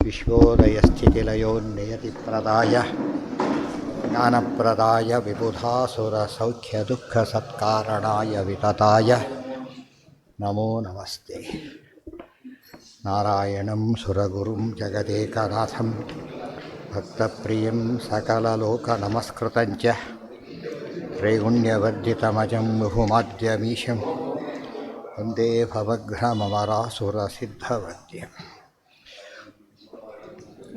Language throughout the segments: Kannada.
विश्वोदयस्थितिलयोन्नियतिप्रदाय ज्ञानप्रदाय विबुधासुरसौख्यदुःखसत्कारणाय वितताय नमो नमस्ते। नारायणं सुरगुरुं जगदेकनाथं भक्तप्रियं सकललोकनमस्कृतं च त्रैगुण्यवर्जितमजं बहुमाद्यमीशं वन्दे भवघ्नमरासुरसिद्धवद्यं।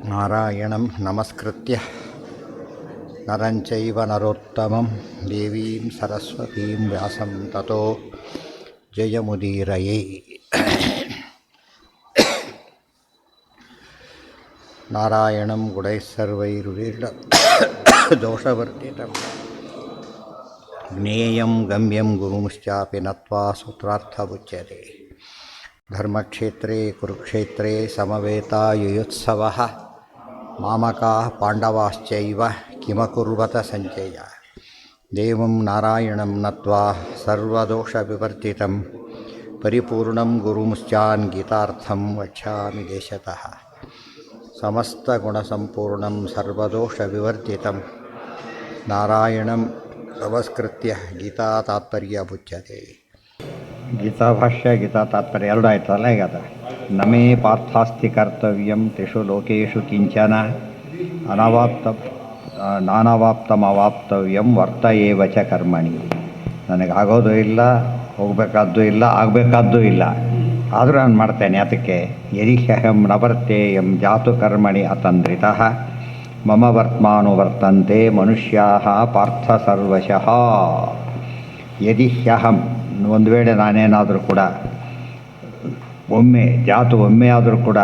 नारायणं नमस्कृत्य नरं चैव नरोत्तमं देवीं सरस्वतीं व्यासं ततो जयमुदीरये। नारायणं गुणैः सर्वैरुदीर्णं दोषवर्जितं ज्ञेयं गम्यं गुरुंश्चापि नत्वा सूत्रार्थमुच्यते। धर्मक्षेत्रे कुरुक्षेत्रे समवेतायुयुत्सवः मामकाः पाण्डवाश्चैव किमकुर्वत सञ्जय। देवं नारायणं नत्वा सर्वदोषविवर्जितं परिपूर्णं गुरुंश्चान् गीतार्थं वक्ष्यामि देशतः। समस्तगुणसम्पूर्णं सर्वदोषविवर्जितं नारायणं नमस्कृत्य गीतातात्पर्यमुच्यते। ಗೀತಾಭಾಷ್ಯ ಗೀತಾ ತಾತ್ಪರ್ಯ ಎರಡು ಆಯ್ತಲ್ಲ ಈಗ ಅದು. ನಮೇ ಪಾರ್ಥಾಸ್ತಿ ಕರ್ತವ್ಯಂ ತ್ರಿಷು ಲೋಕೇಶು ಕಿಂಚನ ನಾನವಾಪ್ತಮವಾಪ್ತವ್ಯಂ ವರ್ತ ಏವ ಚ ಕರ್ಮಣಿ. ನನಗಾಗೋದು ಇಲ್ಲ, ಹೋಗಬೇಕಾದ್ದು ಇಲ್ಲ, ಆಗಬೇಕಾದ್ದೂ ಇಲ್ಲ, ಆದರೂ ನಾನು ಮಾಡ್ತೇನೆ. ಅದಕ್ಕೆ ಯದಿಹ್ಯಹಂ ನವರ್ತೇಯಂ ಜಾತು ಕರ್ಮಣಿ ಅತಂದ್ರಿತಃ ಮಮ ವರ್ತ್ಮಾನುವರ್ತಂತೆ ಮನುಷ್ಯಾಃ ಪಾರ್ಥ ಸರ್ವಶಃ. ಯದಿಹ್ಯಹಂ ಒಂದು ವೇಳೆ ನಾನೇನಾದರೂ ಕೂಡ ಒಮ್ಮೆ ಆದರೂ ಕೂಡ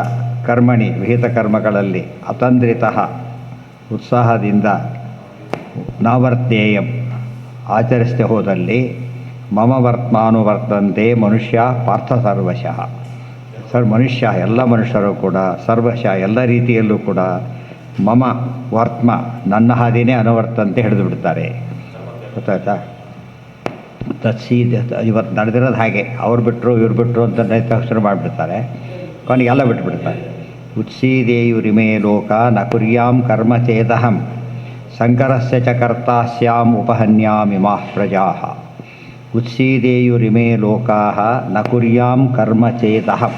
ಕರ್ಮಣಿ ವಿಹಿತ ಕರ್ಮಗಳಲ್ಲಿ ಅತಂದ್ರಿತಃ ಉತ್ಸಾಹದಿಂದ ನಾವರ್ತೇಯಂ ಆಚರಿಸದೆ ಹೋದಲ್ಲಿ ಮಮ ವರ್ತ್ಮಾನುವರ್ತಂತೆ ಮನುಷ್ಯ ಪಾರ್ಥ ಸರ್ವಶಃ. ಮನುಷ್ಯ ಎಲ್ಲ ಮನುಷ್ಯರು ಕೂಡ ಸರ್ವಶಃ ಎಲ್ಲ ರೀತಿಯಲ್ಲೂ ಕೂಡ ಮಮ ವರ್ತ್ಮ ನನ್ನ ಹಾದಿನೇ ಅನುವರ್ತಂತೆ ಹಿಡಿದು ಬಿಡ್ತಾರೆ. ಗೊತ್ತಾಯ್ತಾ? ಇವತ್ತು ನಡೆದಿರೋದು ಹಾಗೆ, ಅವ್ರು ಬಿಟ್ಟರು ಇವ್ರು ಬಿಟ್ಟರು ಅಂತ ಶುರು ಮಾಡಿಬಿಡ್ತಾರೆ, ಕೊನೆಗೆಲ್ಲ ಬಿಟ್ಬಿಡ್ತಾರೆ. ಉತ್ಸೀದೇಯುರಿಮೇ ಲೋಕ ನ ಕುರ್ಯಾಂ ಕರ್ಮ ಚೇದಹಂ ಸಂಕರಸ್ಯ ಚ ಕರ್ತಾ ಸ್ಯಾಂ ಉಪಹನ್ಯಾಮಿಮಾಃ ಪ್ರಜಾಃ. ಉತ್ಸೀದೇಯುರಿಮೇ ಲೋಕಾಃ ನ ಕುರ್ಯಾಂ ಕರ್ಮ ಚೇದಹಂ.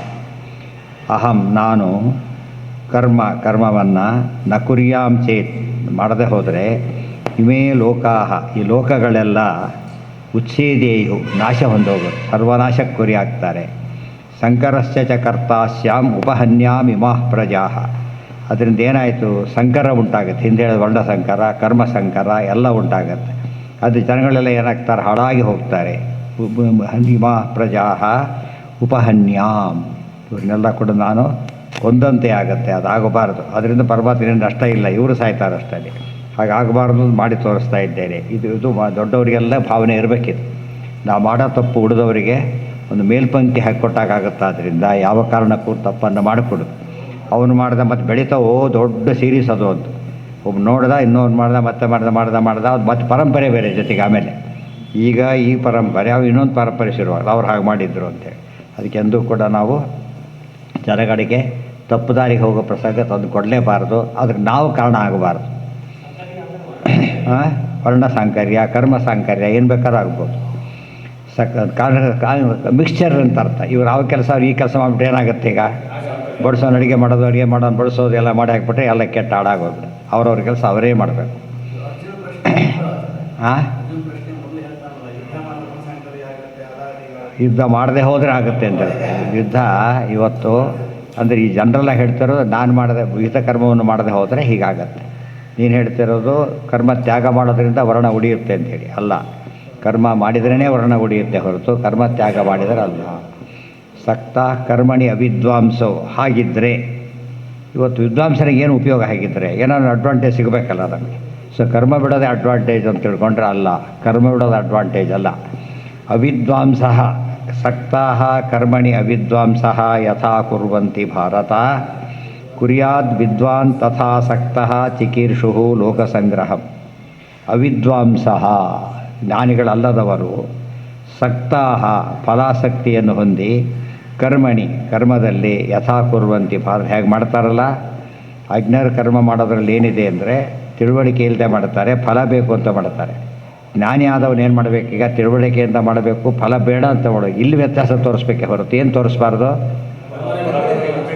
ಅಹಂ ನಾನು ಕರ್ಮವನ್ನು ನ ಕುರ್ಯಾಂ ಚೇತ್ ಮಾಡದೆ ಹೋದರೆ ಇಮೇ ಲೋಕಾಃ ಈ ಲೋಕಗಳೆಲ್ಲ ಉಚ್ಛೇದೇಯು ನಾಶ ಹೊಂದೋಗೋದು, ಸರ್ವನಾಶಕ್ಕೆ ಗುರಿ ಆಗ್ತಾರೆ. ಸಂಕರಸ್ಯ ಚ ಕರ್ತಾ ಸ್ಯಾಂ ಉಪಹನ್ಯಾಮಿಮಾಃ ಪ್ರಜಾಃ. ಅದರಿಂದ ಏನಾಯಿತು? ಸಂಕರ ಉಂಟಾಗುತ್ತೆ. ಹಿಂದೆ ಹೇಳಿದ ವರ್ಣ ಸಂಕರ, ಕರ್ಮ ಸಂಕರ ಎಲ್ಲ ಉಂಟಾಗತ್ತೆ. ಅದು ಜನಗಳೆಲ್ಲ ಏನಾಗ್ತಾರೆ? ಹಾಳಾಗಿ ಹೋಗ್ತಾರೆ. ಹನ್ಯಿಮಾಃ ಪ್ರಜಾಃ ಉಪಹನ್ಯಾಂ. ಇವ್ರನ್ನೆಲ್ಲ ಕೂಡ ನಾನು ಕೊಂದಂತೆ ಆಗುತ್ತೆ, ಅದಾಗಬಾರದು. ಅದರಿಂದ ಪರಮಾತ್ಮನಿಂದ ನಷ್ಟ ಇಲ್ಲ, ಇವರು ಸಾಯ್ತಾರೆ ಅಷ್ಟೇ. ಹಾಗಾಗಬಾರ್ದು ಮಾಡಿ ತೋರಿಸ್ತಾ ಇದ್ದೇನೆ. ಇದು ದೊಡ್ಡವರಿಗೆಲ್ಲ ಭಾವನೆ ಇರಬೇಕಿತ್ತು. ನಾವು ಮಾಡೋ ತಪ್ಪು ಉಳಿದವರಿಗೆ ಒಂದು ಮೇಲ್ಪಂಕ್ತಿ ಹಾಕಿಕೊಟ್ಟಾಗುತ್ತೆ. ಆದ್ದರಿಂದ ಯಾವ ಕಾರಣಕ್ಕೂ ತಪ್ಪನ್ನು ಮಾಡಿಕೊಡು. ಅವನು ಮಾಡ್ದೆ ಮತ್ತೆ ಬೆಳೀತಾವೋ ದೊಡ್ಡ ಸೀರೀಸ್ ಅದು ಅಂತ. ಒಬ್ಬ ನೋಡ್ದ, ಇನ್ನೊಂದು ಮಾಡ್ದೆ, ಮತ್ತೆ ಮಾಡ್ದೆ ಅದು ಮತ್ತೆ ಪರಂಪರೆ ಬೇರೆ ಜೊತೆಗೆ. ಆಮೇಲೆ ಈಗ ಈ ಪರಂಪರೆ ಅವು ಇನ್ನೊಂದು ಪರಂಪರೆ ಶುರುವಾಗ ಅವ್ರು ಹಾಗೆ ಮಾಡಿದ್ರು ಅಂತೇಳಿ. ಅದಕ್ಕೆಂದೂ ಕೂಡ ನಾವು ಜನಗಳಿಗೆ ತಪ್ಪು ದಾರಿಗೆ ಹೋಗೋ ಪ್ರಸಂಗ ತಂದು ಕೊಡಲೇಬಾರ್ದು. ಅದಕ್ಕೆ ನಾವು ಕಾರಣ ಆಗಬಾರ್ದು. ವರ್ಣ ಸಾಂಕರ್ಯ, ಕರ್ಮ ಸಾಂಕರ್ಯ ಏನು ಬೇಕಾದ್ರೂ ಆಗ್ಬೋದು. ಮಿಕ್ಸ್ಚರ್ ಅಂತ ಅರ್ಥ. ಇವ್ರು ಯಾವ ಕೆಲಸ ಅವ್ರು ಈ ಕೆಲಸ ಮಾಡಿಬಿಟ್ರೆ ಏನಾಗುತ್ತೆ? ಈಗ ಬಡಿಸೋನು ಅಡುಗೆ ಮಾಡೋನು ಬಡಿಸೋದು ಎಲ್ಲ ಮಾಡಿ ಹಾಕ್ಬಿಟ್ರೆ ಎಲ್ಲ ಕೆಟ್ಟ ಹಾಳಾಗೋಗ್ಬಿಟ್ಟು ಅವ್ರವ್ರ ಕೆಲಸ ಅವರೇ ಮಾಡಬೇಕು. ಯುದ್ಧ ಮಾಡದೆ ಹೋದರೆ ಆಗುತ್ತೆ ಅಂತ ಯುದ್ಧ ಇವತ್ತು ಅಂದರೆ ಈ ಜನರೆಲ್ಲ ಹೇಳ್ತಿರೋದು ನಾನು ಮಾಡದೆ ವಿಹಿತ ಕರ್ಮವನ್ನು ಮಾಡದೆ ಹೋದರೆ ಹೀಗಾಗತ್ತೆ. ನೀನು ಹೇಳ್ತಿರೋದು ಕರ್ಮ ತ್ಯಾಗ ಮಾಡೋದ್ರಿಂದ ವರ್ಣ ಉಳಿಯುತ್ತೆ ಅಂಥೇಳಿ ಅಲ್ಲ. ಕರ್ಮ ಮಾಡಿದ್ರೇ ವರ್ಣ ಉಳಿಯುತ್ತೆ ಹೊರತು ಕರ್ಮ ತ್ಯಾಗ ಮಾಡಿದರೆ ಅಲ್ಲ. ಸಕ್ತ ಕರ್ಮಣಿ ಅವಿದ್ವಾಂಸವು. ಹಾಗಿದ್ದರೆ ಇವತ್ತು ವಿದ್ವಾಂಸನಿಗೆ ಏನು ಉಪಯೋಗ? ಹಾಗಿದ್ದರೆ ಏನಾದ್ರು ಅಡ್ವಾಂಟೇಜ್ ಸಿಗಬೇಕಲ್ಲ ನಮಗೆ. ಸೊ ಕರ್ಮ ಬಿಡೋದೇ ಅಡ್ವಾಂಟೇಜ್ ಅಂತ ತಿಳ್ಕೊಂಡ್ರೆ ಅಲ್ಲ, ಕರ್ಮ ಬಿಡೋದು ಅಡ್ವಾಂಟೇಜ್ ಅಲ್ಲ. ಅವಿದ್ವಾಂಸ ಸಕ್ತಾ ಕರ್ಮಣಿ ಅವಿದ್ವಾಂಸ ಯಥಾ ಕುರ್ವಂತಿ ಭಾರತ ಕುರ್ಯಾದ್ ವಿದ್ವಾನ್ ತಥಾ ಸಕ್ತಃ ಚಿಕೀರ್ಷು ಲೋಕಸಂಗ್ರಹಂ. ಅವಿದ್ವಾಂಸ ಜ್ಞಾನಿಗಳಲ್ಲದವರು ಸಕ್ತಾ ಫಲಾಸಕ್ತಿಯನ್ನು ಹೊಂದಿ ಕರ್ಮಣಿ ಕರ್ಮದಲ್ಲಿ ಯಥಾ ಕುರ್ವಂತಿ ಹೇಗೆ ಮಾಡ್ತಾರಲ್ಲ ಅಜ್ಞರು ಕರ್ಮ ಮಾಡೋದ್ರಲ್ಲಿ ಏನಿದೆ ಅಂದರೆ ತಿಳುವಳಿಕೆ ಇಲ್ಲದೆ ಮಾಡ್ತಾರೆ, ಫಲ ಬೇಕು ಅಂತ ಮಾಡ್ತಾರೆ. ಜ್ಞಾನಿ ಆದವನು ಏನು ಮಾಡಬೇಕೀಗ? ತಿಳುವಳಿಕೆಯಿಂದ ಮಾಡಬೇಕು, ಫಲ ಬೇಡ ಅಂತ ಮಾಡಬೇಕು. ಇಲ್ಲಿ ವ್ಯತ್ಯಾಸ ತೋರಿಸ್ಬೇಕೆ ಹೊರತು ಏನು ತೋರಿಸ್ಬಾರ್ದು?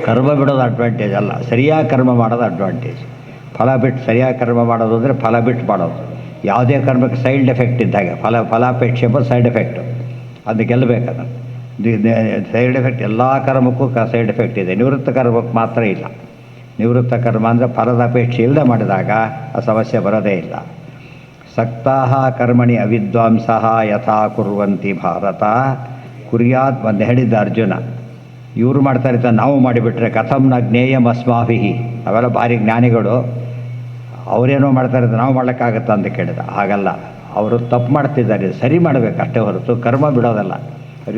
ಕರ್ಮ ಬಿಡೋದು ಅಡ್ವಾಂಟೇಜ್ ಅಲ್ಲ, ಸರಿಯಾಗಿ ಕರ್ಮ ಮಾಡೋದು ಅಡ್ವಾಂಟೇಜ್. ಫಲ ಬಿಟ್ಟು ಸರಿಯಾಗಿ ಕರ್ಮ ಮಾಡೋದು ಅಂದರೆ ಫಲ ಬಿಟ್ಟು ಮಾಡೋದು. ಯಾವುದೇ ಕರ್ಮಕ್ಕೆ ಸೈಡ್ ಎಫೆಕ್ಟ್ ಇದ್ದಾಗ ಫಲಾಪೇಕ್ಷೆ ಎಂಬುದು ಸೈಡ್ ಎಫೆಕ್ಟು, ಅದು ಗೆಲ್ಲಬೇಕದು. ಸೈಡ್ ಎಫೆಕ್ಟ್ ಎಲ್ಲ ಕರ್ಮಕ್ಕೂ ಸೈಡ್ ಎಫೆಕ್ಟ್ ಇದೆ, ನಿವೃತ್ತ ಕರ್ಮಕ್ಕೆ ಮಾತ್ರ ಇಲ್ಲ. ನಿವೃತ್ತ ಕರ್ಮ ಅಂದರೆ ಫಲದ ಅಪೇಕ್ಷೆ ಇಲ್ಲದೆ ಮಾಡಿದಾಗ ಆ ಸಮಸ್ಯೆ ಬರೋದೇ ಇಲ್ಲ. ಸಕ್ತಾಹ ಕರ್ಮಣಿ ಅವಿದ್ವಾಂಸಃ ಯಥಾ ಕುರ್ವಂತಿ ಭಾರತ ಕುರ್ಯಾತ್ ಒಂದು ಹೇಳಿದ್ದ ಅರ್ಜುನ. ಇವರು ಮಾಡ್ತಾ ಇರ್ತಾರೆ, ನಾವು ಮಾಡಿಬಿಟ್ರೆ ಕಥಂ ನ ಜ್ಞೇಯಂ ಅಸ್ಮಾಭಿಹಿ. ಅವೆಲ್ಲ ಭಾರಿ ಜ್ಞಾನಿಗಳು, ಅವರೇನೋ ಮಾಡ್ತಾ ಇರ್ತಾರೆ, ನಾವು ಮಾಡೋಕ್ಕಾಗತ್ತಾ ಅಂತ ಕೇಳಿದ. ಹಾಗಲ್ಲ, ಅವರು ತಪ್ಪು ಮಾಡ್ತಿದ್ದಾರೆ, ಸರಿ ಮಾಡಬೇಕು ಅಷ್ಟೇ ಹೊರತು ಕರ್ಮ ಬಿಡೋದಲ್ಲ.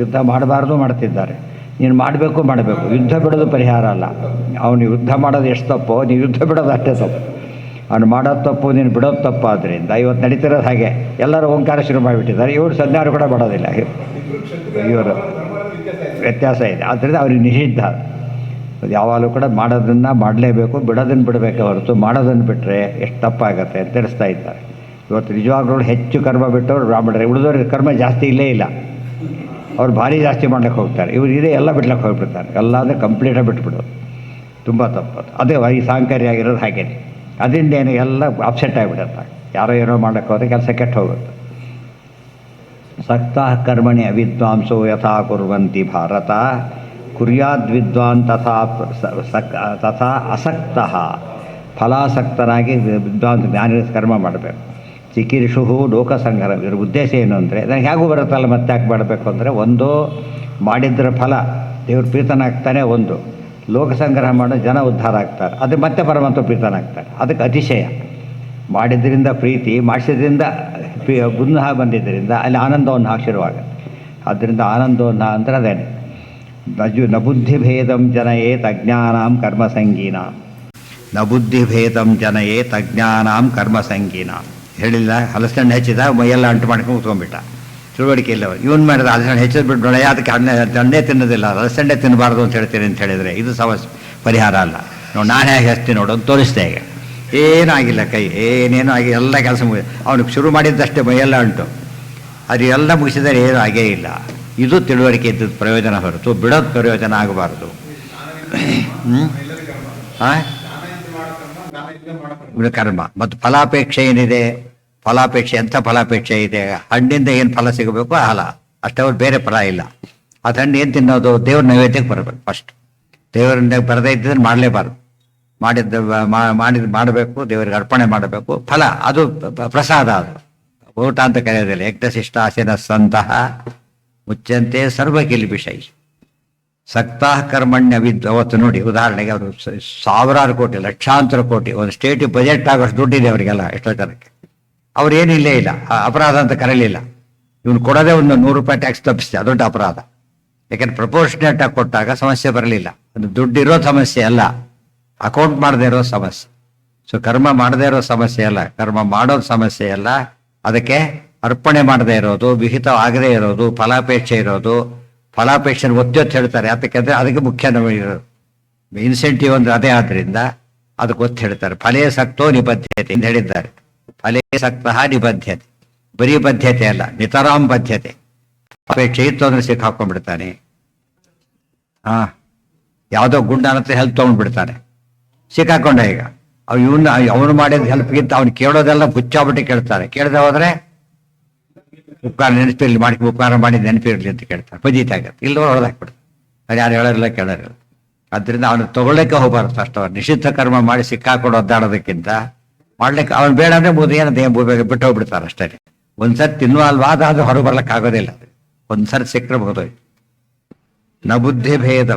ಯುದ್ಧ ಮಾಡಬಾರ್ದು ಮಾಡ್ತಿದ್ದಾರೆ, ನೀನು ಮಾಡಬೇಕು. ಯುದ್ಧ ಬಿಡೋದು ಪರಿಹಾರ ಅಲ್ಲ. ಅವನು ಯುದ್ಧ ಮಾಡೋದು ಎಷ್ಟು ತಪ್ಪೋ ನೀವು ಯುದ್ಧ ಬಿಡೋದು ಅಷ್ಟೇ ತಪ್ಪು. ಅವನು ಮಾಡೋದು ತಪ್ಪು, ನೀನು ಬಿಡೋದು ತಪ್ಪು. ಆದ್ದರಿಂದ ಇವತ್ತು ನಡೀತಿರೋದು ಹಾಗೆ, ಎಲ್ಲರೂ ಓಂಕಾರ ಶುರು ಮಾಡಿಬಿಟ್ಟಿದ್ದಾರೆ. ಇವರು ಸಂಜ್ಞಾರು ಕೂಡ ಮಾಡೋದಿಲ್ಲ, ಇವರು ವ್ಯತ್ಯಾಸ ಇದೆ. ಆದ್ದರಿಂದ ಅವ್ರಿಗೆ ನಿಷಿದ್ಧ. ಯಾವಾಗಲೂ ಕೂಡ ಮಾಡೋದನ್ನು ಮಾಡಲೇಬೇಕು, ಬಿಡೋದನ್ನು ಬಿಡಬೇಕೆ ಹೊರತು ಮಾಡೋದನ್ನು ಬಿಟ್ಟರೆ ಎಷ್ಟು ತಪ್ಪಾಗತ್ತೆ ಅಂತ ತಿಳಿಸ್ತಾ ಇದ್ದಾರೆ. ಇವತ್ತು ನಿಜವಾಗ್ಲೂ ಹೆಚ್ಚು ಕರ್ಮ ಬಿಟ್ಟವ್ರು ಬ್ರಾಹ್ಮಣರೇ, ಉಳಿದವ್ರಿಗೆ ಕರ್ಮ ಜಾಸ್ತಿ ಇಲ್ಲೇ ಇಲ್ಲ. ಅವ್ರು ಭಾರಿ ಜಾಸ್ತಿ ಮಾಡ್ಲಿಕ್ಕೆ ಹೋಗ್ತಾರೆ, ಇವರು ಇದೇ ಎಲ್ಲ ಬಿಡ್ಲಿಕ್ಕೆ ಹೋಗ್ಬಿಡ್ತಾರೆ. ಎಲ್ಲ ಅಂದರೆ ಕಂಪ್ಲೀಟಾಗಿ ಬಿಟ್ಬಿಡೋದು ತುಂಬ ತಪ್ಪದು. ಅದೇ ಈ ಸಾಂಕರ್ಯ ಆಗಿರೋದು ಹಾಗೇನೆ. ಅದರಿಂದ ಏನು ಎಲ್ಲ ಅಪ್ಸೆಟ್ ಆಗಿಬಿಡುತ್ತೆ. ಯಾರೋ ಏನೋ ಮಾಡೋಕ್ಕೆ ಹೋದರೆ ಕೆಲಸ ಕೆಟ್ಟು ಹೋಗುತ್ತೆ. ಸಕ್ತಃ ಕರ್ಮಣಿ ಅವಿದ್ವಾಂಸೋ ಯಥಾ ಕುರ್ವಂತಿ ಭಾರತ ಕುರ್ಯಾದ್ ವಿದ್ವಾನ್ ತಥಾ ಅಸಕ್ತಃ. ಫಲಾಸಕ್ತನಾಗಿ ವಿದ್ವಾಂಸ ಜ್ಞಾನಿ ಕರ್ಮ ಮಾಡಬೇಕು. ಚಿಕಿರ್ಷು ಲೋಕಸಂಗ್ರಹ. ಇದರ ಉದ್ದೇಶ ಏನು ಅಂದರೆ, ನನಗೆ ಹೇಗೂ ಬರುತ್ತಲ್ಲ ಮತ್ತೆ ಯಾಕೆ ಮಾಡಬೇಕು ಅಂದರೆ, ಒಂದು ಮಾಡಿದ್ರ ಫಲ ದೇವ್ರ ಪ್ರೀತನಾಗ್ತಾನೆ, ಒಂದು ಲೋಕಸಂಗ್ರಹ ಮಾಡೋ ಜನ ಉದ್ಧಾರ ಆಗ್ತಾರೆ, ಅದು ಮತ್ತೆ ಪರಮಾತ್ಮ ಪ್ರೀತನಾಗ್ತಾರೆ. ಅದಕ್ಕೆ ಅತಿಶಯ. ಮಾಡಿದ್ರಿಂದ ಪ್ರೀತಿ, ಮಾಡಿಸಿದ್ರಿಂದ ಗುಣ ಬಂದಿದ್ದರಿಂದ ಅಲ್ಲಿ ಆನಂದವನ್ನು ಶುರುವಾಗುತ್ತೆ. ಆದ್ದರಿಂದ ಆನಂದವನ್ನು ಅಂದರೆ ಅದೇನೆ. ನ ಬುದ್ಧಿಭೇದಂ ಜನಯೇತ್ ಅಜ್ಞಾನಾಂ ಕರ್ಮಸಂಗೀನಾಂ. ನ ಬುದ್ಧಿಭೇದಂ ಜನಯೇತ್ ಅಜ್ಞಾನಾಂ ಕರ್ಮಸಂಗೀನಾಂ. ಹೇಳಿಲ್ಲ, ಹಲಸಣ್ಣು ಹೆಚ್ಚಿದ ಮೈಯೆಲ್ಲ ಅಂಟು ಮಾಡ್ಕೊಂಡು ಕೂತ್ಕೊಂಡ್ಬಿಟ್ಟ, ತಿಳುವಳಿಕೆ ಇಲ್ಲ. ಇವನು ಮಾಡಿದ ಹಲಸಣ್ಣು ಹೆಚ್ಚಿದ ಬಿಟ್ಟು ಅದಕ್ಕೆ ಹಣ್ಣೇ ತಿನ್ನೋದಿಲ್ಲ, ಹಲಸಣ್ಣೆ ತಿನ್ನಬಾರ್ದು ಅಂತ ಹೇಳ್ತೀನಿ ಅಂತ ಹೇಳಿದರೆ ಇದು ಸಮಸ್ಯೆ ಪರಿಹಾರ ಅಲ್ಲ. ನೋಡಿ ನಾನು ಹೇಗೆ ಹಚ್ತೀನಿ ನೋಡು ಅಂತ ತೋರಿಸ್ದೆ. ಈಗ ಏನಾಗಿಲ್ಲ, ಕೈ ಏನೇನೋ ಆಗಿ ಎಲ್ಲ ಕೆಲಸ ಅವನಿಗೆ ಶುರು ಮಾಡಿದ್ದಷ್ಟೇ ಮೈಯೆಲ್ಲ ಅಂಟು, ಅದು ಎಲ್ಲ ಮುಗಿಸಿದರೆ ಏನೂ ಆಗೇ ಇಲ್ಲ. ಇದು ತಿಳುವಳಿಕೆ ಇದ್ದದ್ದು ಪ್ರಯೋಜನ ಹೊರತು ಬಿಡೋದು ಪ್ರಯೋಜನ ಆಗಬಾರ್ದು. ಕರ್ಮ ಮತ್ತು ಫಲಾಪೇಕ್ಷೆ ಏನಿದೆ, ಫಲಾಪೇಕ್ಷೆ ಎಂಥ ಫಲಾಪೇಕ್ಷೆ ಇದೆ? ಹಣ್ಣಿಂದ ಏನು ಫಲ ಸಿಗಬೇಕು ಅಲ್ಲ, ಅಷ್ಟೇ, ಅವ್ರು ಬೇರೆ ಫಲ ಇಲ್ಲ. ಅದು ಹಣ್ಣು ಏನು ತಿನ್ನೋದು? ದೇವ್ರ ನೈವೇದ್ಯಕ್ಕೆ ಬರಬೇಕು ಫಸ್ಟ್. ದೇವರನ್ನ ಬರದೇ ಇದ್ದರೆ ಮಾಡಲೇಬಾರ್ದು. ಮಾಡಬೇಕು, ದೇವರಿಗೆ ಅರ್ಪಣೆ ಮಾಡಬೇಕು. ಫಲ ಅದು ಪ್ರಸಾದ, ಅದು ಊಟ ಅಂತ ಕರೆಯೋದಿಲ್ಲ. ಯಜ್ಞಶಿಷ್ಟಾಸನ ಸಂತಹ ಮುಚ್ಚಂತೆ ಸರ್ವಕಿಲ್ಬಿಷೈ. ಸಕ್ತಾಹ ಕರ್ಮಣ್ಯ ಅವತ್ತು ನೋಡಿ, ಉದಾಹರಣೆಗೆ ಅವರು ಸಾವಿರಾರು ಕೋಟಿ, ಲಕ್ಷಾಂತರ ಕೋಟಿ, ಒಂದು ಸ್ಟೇಟಿಗೆ ಬಜೆಟ್ ಆಗೋಷ್ಟು ದುಡ್ಡಿದೆ ಅವರಿಗೆಲ್ಲ, ಎಷ್ಟೋ ಜನಕ್ಕೆ. ಅವ್ರು ಏನಿಲ್ಲೇ ಇಲ್ಲ, ಅಪರಾಧ ಅಂತ ಕರೀಲಿಲ್ಲ. ಇವನು ಕೊಡೋದೇ ಒಂದು 100 ರೂಪಾಯಿ ಟ್ಯಾಕ್ಸ್ ತಪ್ಪಿಸಿದೆ, ಅದೊಡ್ಡ ಅಪರಾಧ. ಯಾಕೆಂದ್ರೆ ಪ್ರಪೋರ್ಷನೇಟ್ ಆಗಿ ಕೊಟ್ಟಾಗ ಸಮಸ್ಯೆ ಬರಲಿಲ್ಲ. ಅದು ದುಡ್ಡಿರೋ ಸಮಸ್ಯೆ ಅಲ್ಲ, ಅಕೌಂಟ್ ಮಾಡದೇ ಇರೋ ಸಮಸ್ಯೆ. ಸೊ ಕರ್ಮ ಮಾಡದೇ ಇರೋ ಸಮಸ್ಯೆ ಅಲ್ಲ, ಕರ್ಮ ಮಾಡೋದು ಸಮಸ್ಯೆ ಅಲ್ಲ. ಅದಕ್ಕೆ ಅರ್ಪಣೆ ಮಾಡದೇ ಇರೋದು, ವಿಹಿತ ಆಗದೇ ಇರೋದು, ಫಲಾಪೇಕ್ಷೆ ಇರೋದು. ಫಲಾಪೇಕ್ಷೆ ಒತ್ತಿ ಹೇಳ್ತಾರೆ, ಯಾತಕ್ಕೆಂದರೆ ಅದಕ್ಕೆ ಮುಖ್ಯ ಇರೋದು ಇನ್ಸೆಂಟಿವ್ ಅಂದ್ರೆ ಅದೇ. ಆದ್ದರಿಂದ ಅದಕ್ಕೆ ಒತ್ತು ಹೇಳ್ತಾರೆ. ಫಲೇ ಸಕ್ತೋ ನಿಬದ್ಧತೆ ಅಂತ ಹೇಳಿದ್ದಾರೆ. ಫಲೇ ಸಕ್ತಃ ನಿಬದ್ಧತೆ, ಬರೀ ಬದ್ಧತೆ ಅಲ್ಲ, ನಿತರಾಂ ಬದ್ಧತೆ. ಅಪೇಕ್ಷೆ ಇತ್ತು ಅಂದ್ರೆ ಸಿಕ್ಕಾಕೊಂಡ್ಬಿಡ್ತಾನೆ. ಯಾವುದೋ ಗುಂಡ ಅನ್ನತ್ತೆ ಹೆಲ್ಪ್ ತೊಗೊಂಡ್ಬಿಡ್ತಾನೆ, ಸಿಕ್ಕಾಕೊಂಡ. ಈಗ ಅವನು ಮಾಡಿದ ಹೆಲ್ಪ್ಗಿಂತ ಅವ್ನು ಕೇಳೋದೆಲ್ಲ ಬುಚ್ಚಾಬಿಟ್ಟು ಕೇಳ್ತಾರೆ. ಕೇಳದೆ ಹೋದ್ರೆ ಉಪಕಾರ ನೆನಪಿರ್ಲಿ ಮಾಡಿ, ಉಪಕಾರ ಮಾಡಿದ ನೆನಪಿರ್ಲಿ ಅಂತ ಕೇಳ್ತಾರೆ, ಪಜಿತಾಗತ್ತೆ. ಇಲ್ಲದವ್ರು ಹೊಡೆದಾಕ್ಬಿಡ್ತಾರೆ, ಅದು ಯಾರು ಹೇಳೋರಿಲ್ಲ ಕೇಳೋರಿಲ್ಲ. ಅದರಿಂದ ಅವನು ತಗೊಳ್ಳಕ್ಕೆ ಹೋಗ್ಬಾರ್ದು. ಫಸ್ಟ್ ಅವ್ರು ನಿಷಿದ್ಧ ಕರ್ಮ ಮಾಡಿ ಸಿಕ್ಕಾಕೊಂಡು ಒದ್ದಾಡೋದಕ್ಕಿಂತ ಮಾಡ್ಲಿಕ್ಕೆ ಅವ್ನು ಬೇಡ ಅಂದ್ರೆ ಬಿಟ್ಟು ಹೋಗ್ಬಿಡ್ತಾರೆ ಅಷ್ಟೇ. ಒಂದ್ಸರಿ ತಿನ್ನುವ ಅಲ್ವಾ, ಅದಾದ್ರೂ ಹೊರಗೆ ಬರ್ಲಿಕ್ಕೆ ಆಗೋದಿಲ್ಲ. ಒಂದ್ಸರಿ ಸಿಕ್ಕರೆ ಹೋಗೋದು. ನ ಬುದ್ಧಿ ಭೇದ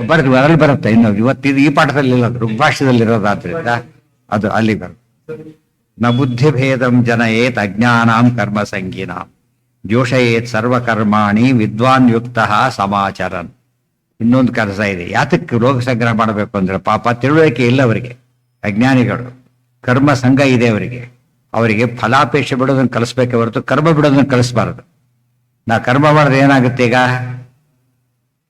ಬರುತ್ತೆ, ಅದರಲ್ಲಿ ಬರುತ್ತೆ. ಇನ್ನು ಇವತ್ತಿದು ಈ ಪಾಠದಲ್ಲಿ ಇರೋದು ಋಗ್ಭಾಷ್ಯದಲ್ಲಿ ಇರೋದಾದ್ರಿಂದ ಅದು ಅಲ್ಲಿ ಬರುತ್ತೆ. ನ ಬುದ್ಧಿ ಭೇದಂ ಜನಯೇತ್ ಅಜ್ಞಾನಾಂ ಕರ್ಮ ಸಂಗೀನಾಂ ಜೋಷಯೇತ್ ಸರ್ವಕರ್ಮಾಣಿ ವಿದ್ವಾನ್ ಯುಕ್ತ ಸಮಾಚರನ್. ಇನ್ನೊಂದು ಕೆಲಸ ಇದೆ. ಯಾತಕ್ಕೆ ರೋಗ ಸಂಗ್ರಹ ಮಾಡಬೇಕು ಅಂದ್ರೆ, ಪಾಪ ತಿಳುವಳಿಕೆ ಇಲ್ಲ ಅವರಿಗೆ, ಅಜ್ಞಾನಿಗಳು. ಕರ್ಮ ಸಂಘ ಇದೆ ಅವರಿಗೆ ಫಲಾಪೇಕ್ಷೆ ಬಿಡೋದನ್ನು ಕಲಿಸ್ಬೇಕೆ ಹೊರತು ಕರ್ಮ ಬಿಡೋದನ್ನು ಕಲಿಸ್ಬಾರದು. ನಾ ಕರ್ಮ ಮಾಡಿದ್ರೆ ಏನಾಗುತ್ತೆ? ಈಗ